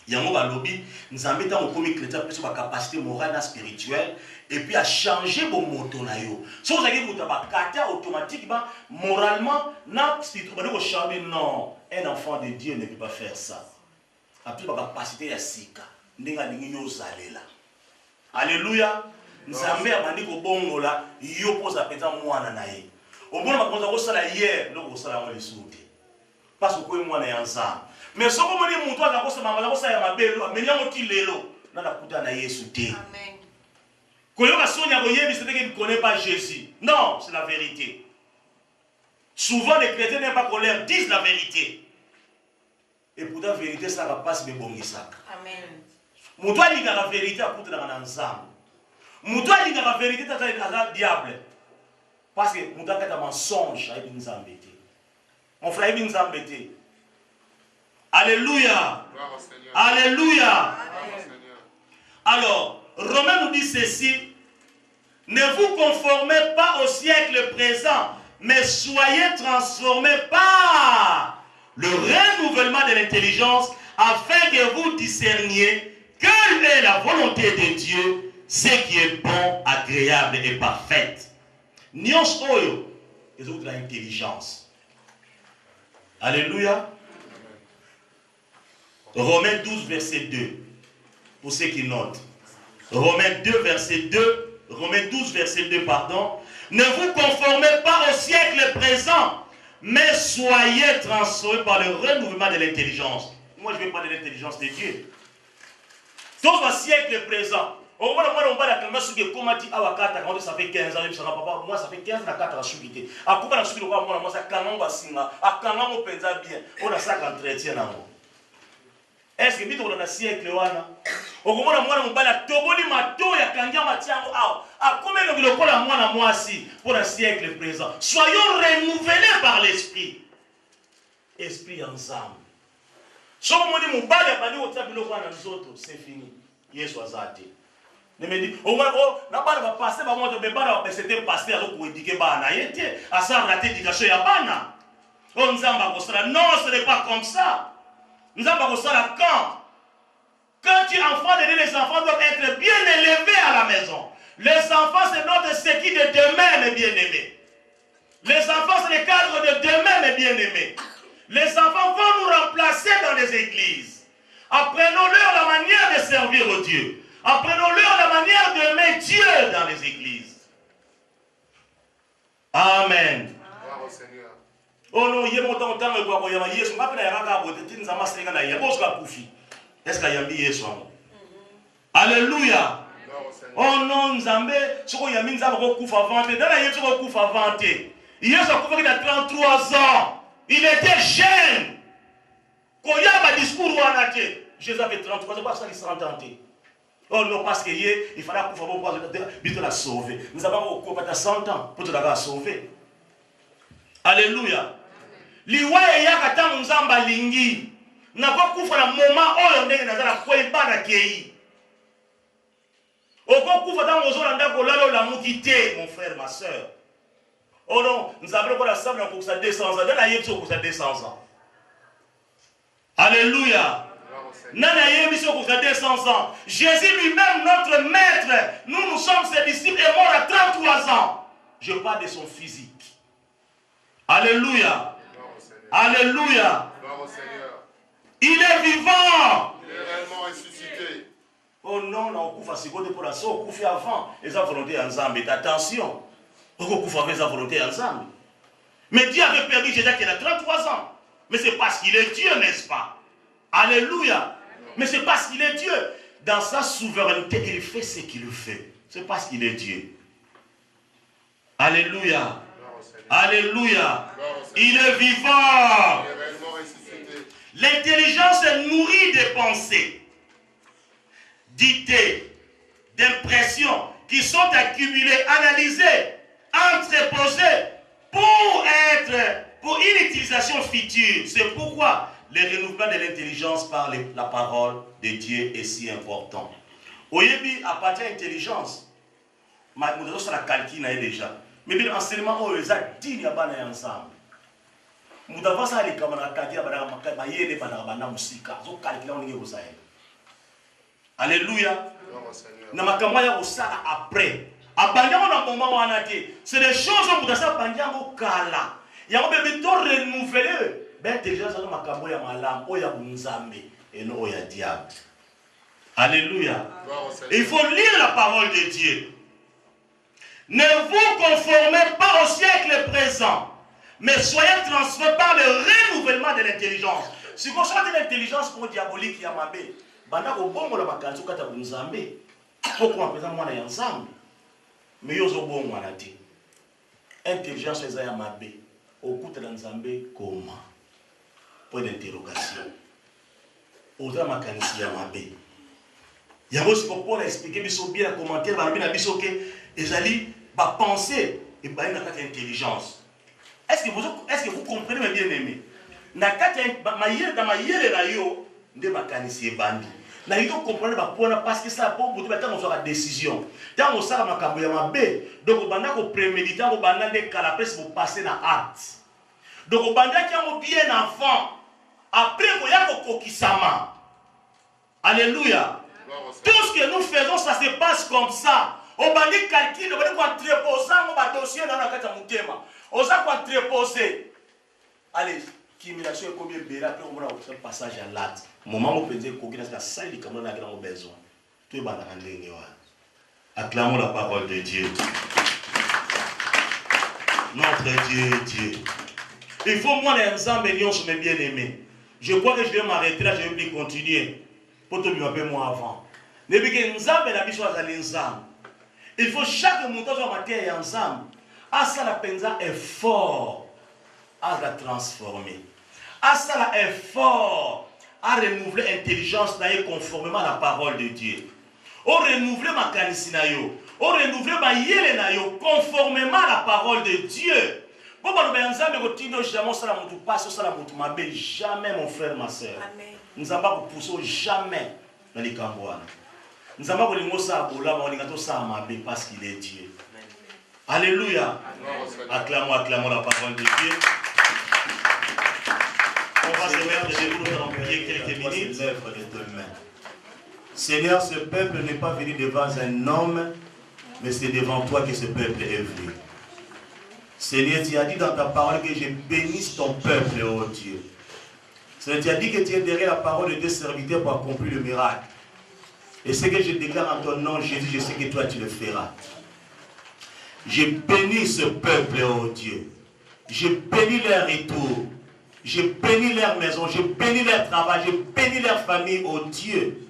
Yango ba lobby nzambe ta okomi chrétien plus ba capacité morale et spirituelle et puis à changer bon moto na yo. So vous avez muta ba kata automatiquement moralement na spirituellement ko changer non. Un enfant de Dieu ne peut pas faire ça. A plus ba capacité ya sika. Ndinga lingi yo zalela. Alléluia. Nzambe abandi ko bongola yo poza peta mwana na ye. Obona bakonza ko sala hier ndoko sala ngo lisute. Parce que ko mwana ya nzambe. Mais si vous avez dit que vous avez dit que vous avez dit que vous avez dit que vous avez dit que vous avez dit que ne connaît pas Jésus. Non, c'est la vérité. Souvent, les chrétiens n'aiment pas qu'on leur dise la vérité. Et pourtant, la vérité, ça va pas se faire bon. Amen. Vous doit dire la vérité à côté de l'ensemble. Vous doit dire la vérité à le diable. Parce que vous doit être un mensonge avec nous embêter. Mon frère, il nous embêter. Alléluia. Alléluia. Alors, Romains nous dit ceci. Ne vous conformez pas au siècle présent, mais soyez transformés par le renouvellement de l'intelligence afin que vous discerniez quelle est la volonté de Dieu, ce qui est bon, agréable et parfaite. Nyons oyo, ils ont de l'intelligence. Alléluia. Romains 12, verset 2. Pour ceux qui notent. Romains 2, verset 2. Romains 12, verset 2, pardon. Ne vous conformez pas au siècle présent, mais soyez transformés par le renouvellement de l'intelligence. Moi, je vais parler de l'intelligence de Dieu. Dans le siècle présent, on va ça fait 15 ans, moi ça fait 15 ans que je suis quitté. Moi, ça bien. Est-ce que nous avons un siècle au moment où nous avons toboli mato ya kangia matiango awa. A combien de lokola mwana mwasi pour un siècle présent. Soyons renouvelés par l'esprit. Esprit ensemble. Si vous me dites mubali abali otabi lokwana nzoto, c'est fini. Yesu azate. Ne me dit o na bana ba passer ba moto be bana ba c'était passer à ko éduquer bana yete asa raté éducation ya bana. On nzamba ko sala non, ce n'est pas comme ça. Nous avons ça quand tu es enfant de Dieu, les enfants doivent être bien élevés à la maison. Les enfants, c'est notre sécu de demain, mes bien-aimés. Les enfants, c'est le cadre de demain, mes bien-aimés. Les enfants vont nous remplacer dans les églises. Apprenons-leur la manière de servir au Dieu. Apprenons-leur la manière d'aimer Dieu dans les églises. Amen. Oh non, il y a mon temps de quoi il y a Yesu, ma pena yaka bote tinza masenga na yako ska kufi. Est-ce qu'il y a mis Yesu amo? Alléluia. Oh non, Nzambe, soko ya minza ko kufa vante, dans la Yesu ko kufa vante. Yesu a kufa à 33 ans. Il était jeune. Quand il y a un discours wanate, Jésus avait 33 ans, parce qu'il s'est tenté. Oh non, parce qu'il fallait kufa bon pour bientôt la sauver. Nous avons ko 100 ans pour te la sauver. Alléluia. Liwa yaka ta nzamba lingi na ko kufa na moment oyo ndenge nazala ko ebana kei oko kufa ta ngozona ndako lalo la mukite mon frère ma sœur. Oh non, nzamba ko la sable ko sa 200 ans dana yebso ko sa 200 ans. Alléluia. Nana yebso ko sa 200 ans. Jésus lui-même notre maître, nous sommes ses disciples et mort à 33 ans. Je parle de son physique. Alléluia. Alléluia. Il est vivant. Il est réellement ressuscité. Oh non, on coupe à ce côté pour la sauce, on coupe avant. Et ça volonté ensemble. Attention. On coupe avec sa volonté ensemble. Mais Dieu avait permis Jésus qu'il a 33 ans. Mais c'est parce qu'il est Dieu, n'est-ce pas? Alléluia. Mais c'est parce qu'il est Dieu. Dans sa souveraineté, il fait ce qu'il fait. C'est parce qu'il est Dieu. Alléluia. Alléluia. Il est vivant. L'intelligence est nourrie des pensées. d'idées, d'impressions qui sont accumulées, analysées, entreposées pour une utilisation future. C'est pourquoi le renouvellement de l'intelligence par la parole de Dieu est si important. Oyebi à partir de l'intelligence, nous avons la calcul déjà. Mais bien enseignement où les actes dignes ensemble. Nous avons ça les camarades calcul alléluia. Na makamwa ya osala après. Abandiango na moment wana ke. C'est des choses où ça bandiango kala. Yango bebe to renouveler. Ben intelligence na makambo ya malam o ya nzambe et non ya diable. Alléluia. Il faut lire la parole de Dieu. Ne vous conformez pas au siècle présent, mais soyez transformés par le renouvellement de l'intelligence. Si vous avez de l'intelligence pour diabolique yamabé, banda ko bongo la makanzu kata kunzambe. Pourquoi présent moi na ensemble? Mais yozo bongo na ti. Intelligence eza yamabé. Okuta na nzambe comment? Point d'interrogation. Oza makanisi yamabé. Yango si pour expliquer biso bien la commentaire ba bina biso ke ezali ba penser et ba na kata intelligence. Est-ce que vous comprenez mes bien-aimés? Na kata mayele na yo nde makanisi ebandi. Na yo comprendre ba pona parce que ça pour bout ba tant la décision. Tant on sala makambo ya mabe, donc banda ko préméditer ko banda de kala presse pour passer na acte. Donc banda ki on bien avant. Après ko ya ko kokisama. Alléluia. Tout ce que nous faisons, ça se passe comme ça. On va dire calcul, on va dire entreposer, on va dossier dans la carte à moutema. On va entreposer. Allez, accumulation est combien de après on va faire passage à l'acte. Moment où on peut dire qu'on a la salle comme on a besoin. Tout est banal. Acclamons la parole de Dieu. Notre Dieu est Dieu. Il faut moi les ensemble sur mes bien-aimés. Je crois que je vais m'arrêter là, je vais plus continuer. Pour tout le moi avant. Il faut chaque montant de matière ensemble. À ça la pensa est fort à la transformer. À ça la est fort à renouveler l'intelligence conformément à la parole de Dieu. Au renouveler ma canisinayo. Au renouveler ma yelenayo conformément à la parole de Dieu. Jamais mon frère, ma soeur. Nous n'avons pas poussé jamais dans les cambouanes. Nous n'avons pas poussé parce qu'il est Dieu. Alléluia. Acclamons la parole de Dieu. On va se mettre debout, nous allons prier quelques minutes. Seigneur, ce peuple n'est pas venu devant un homme, mais c'est devant toi que ce peuple est venu. Seigneur, tu as dit dans ta parole que je bénisse ton peuple, oh Dieu. Seigneur, tu as dit que tu es derrière la parole de tes serviteurs pour accomplir le miracle. Et ce que je déclare en ton nom, Jésus, je sais que toi tu le feras. Je bénis ce peuple, oh Dieu. Je bénis leur retour. Je bénis leur maison. Je bénis leur travail. Je bénis leur famille, oh Dieu.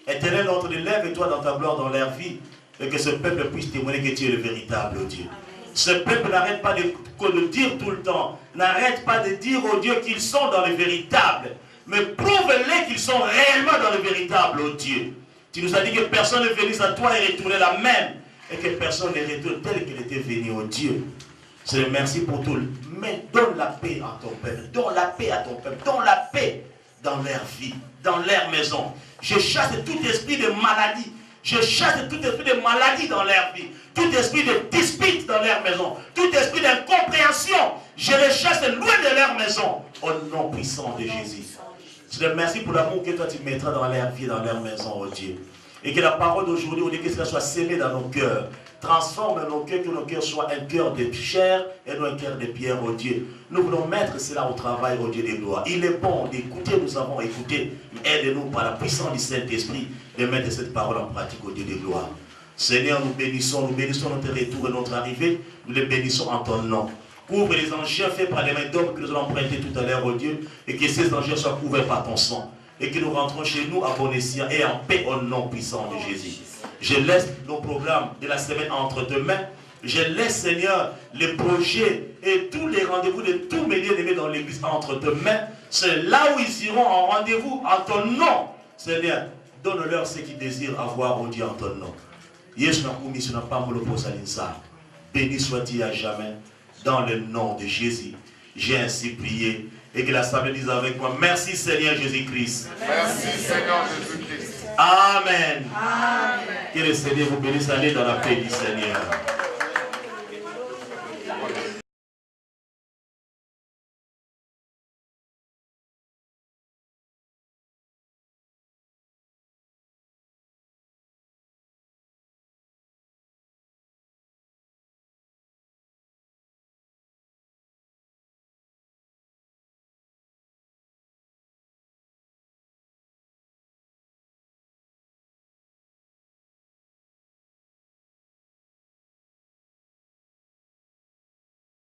Éternel, notre lève-toi dans ta gloire dans leur vie. Et que ce peuple puisse témoigner que tu es le véritable, oh Dieu. Ce peuple n'arrête pas de dire tout le temps. N'arrête pas de dire aux dieux qu'ils sont dans le véritable. Mais prouve-les qu'ils sont réellement dans le véritable, oh Dieu. Tu nous as dit que personne ne venisse à toi et retourner la même. Et que personne ne retourne tel qu'il était venu, oh Dieu. C'est merci pour tout. Mais donne la paix à ton peuple. Donne la paix à ton peuple. Donne la paix dans leur vie, dans leur maison. Je chasse tout esprit de maladie. Je chasse tout esprit de maladie dans leur vie. Tout esprit de dispute dans leur maison. Tout esprit d'incompréhension. Je les chasse loin de leur maison. Au nom puissant de Jésus. Je te remercie pour l'amour que toi tu mettras dans leur vie, dans leur maison, oh Dieu. Et que la parole d'aujourd'hui, on dit que cela soit sémé dans nos cœurs. Transforme nos cœurs, que nos cœurs soient un cœur de chair et non un cœur de pierre, oh Dieu. Nous voulons mettre cela au travail, oh Dieu des gloires. Il est bon d'écouter, nous avons écouté. Aide-nous par la puissance du Saint-Esprit de mettre cette parole en pratique, oh Dieu des gloires. Seigneur, nous bénissons notre retour et notre arrivée. Nous les bénissons en ton nom. Couvre les enchères faits par les mains d'hommes que nous allons prêter tout à l'heure, oh Dieu, et que ces enchères soient couverts par ton sang. Et que nous rentrons chez nous à bon escient et en paix au nom puissant de Jésus. Je laisse nos programmes de la semaine entre tes mains. Je laisse, Seigneur, les projets et tous les rendez-vous de tous mes bien-aimés dans l'église entre tes mains. C'est là où ils iront en rendez-vous en ton nom. Seigneur, Donne-leur ce qu'ils désirent avoir au Dieu en ton nom. Béni sois-tu à jamais. Dans le nom de Jésus, j'ai ainsi prié. Et que l'Assemblée dise avec moi, merci Seigneur Jésus-Christ. Merci Seigneur Jésus-Christ. Amen. Amen. Que le Seigneur vous bénisse. Allez dans la paix du Seigneur.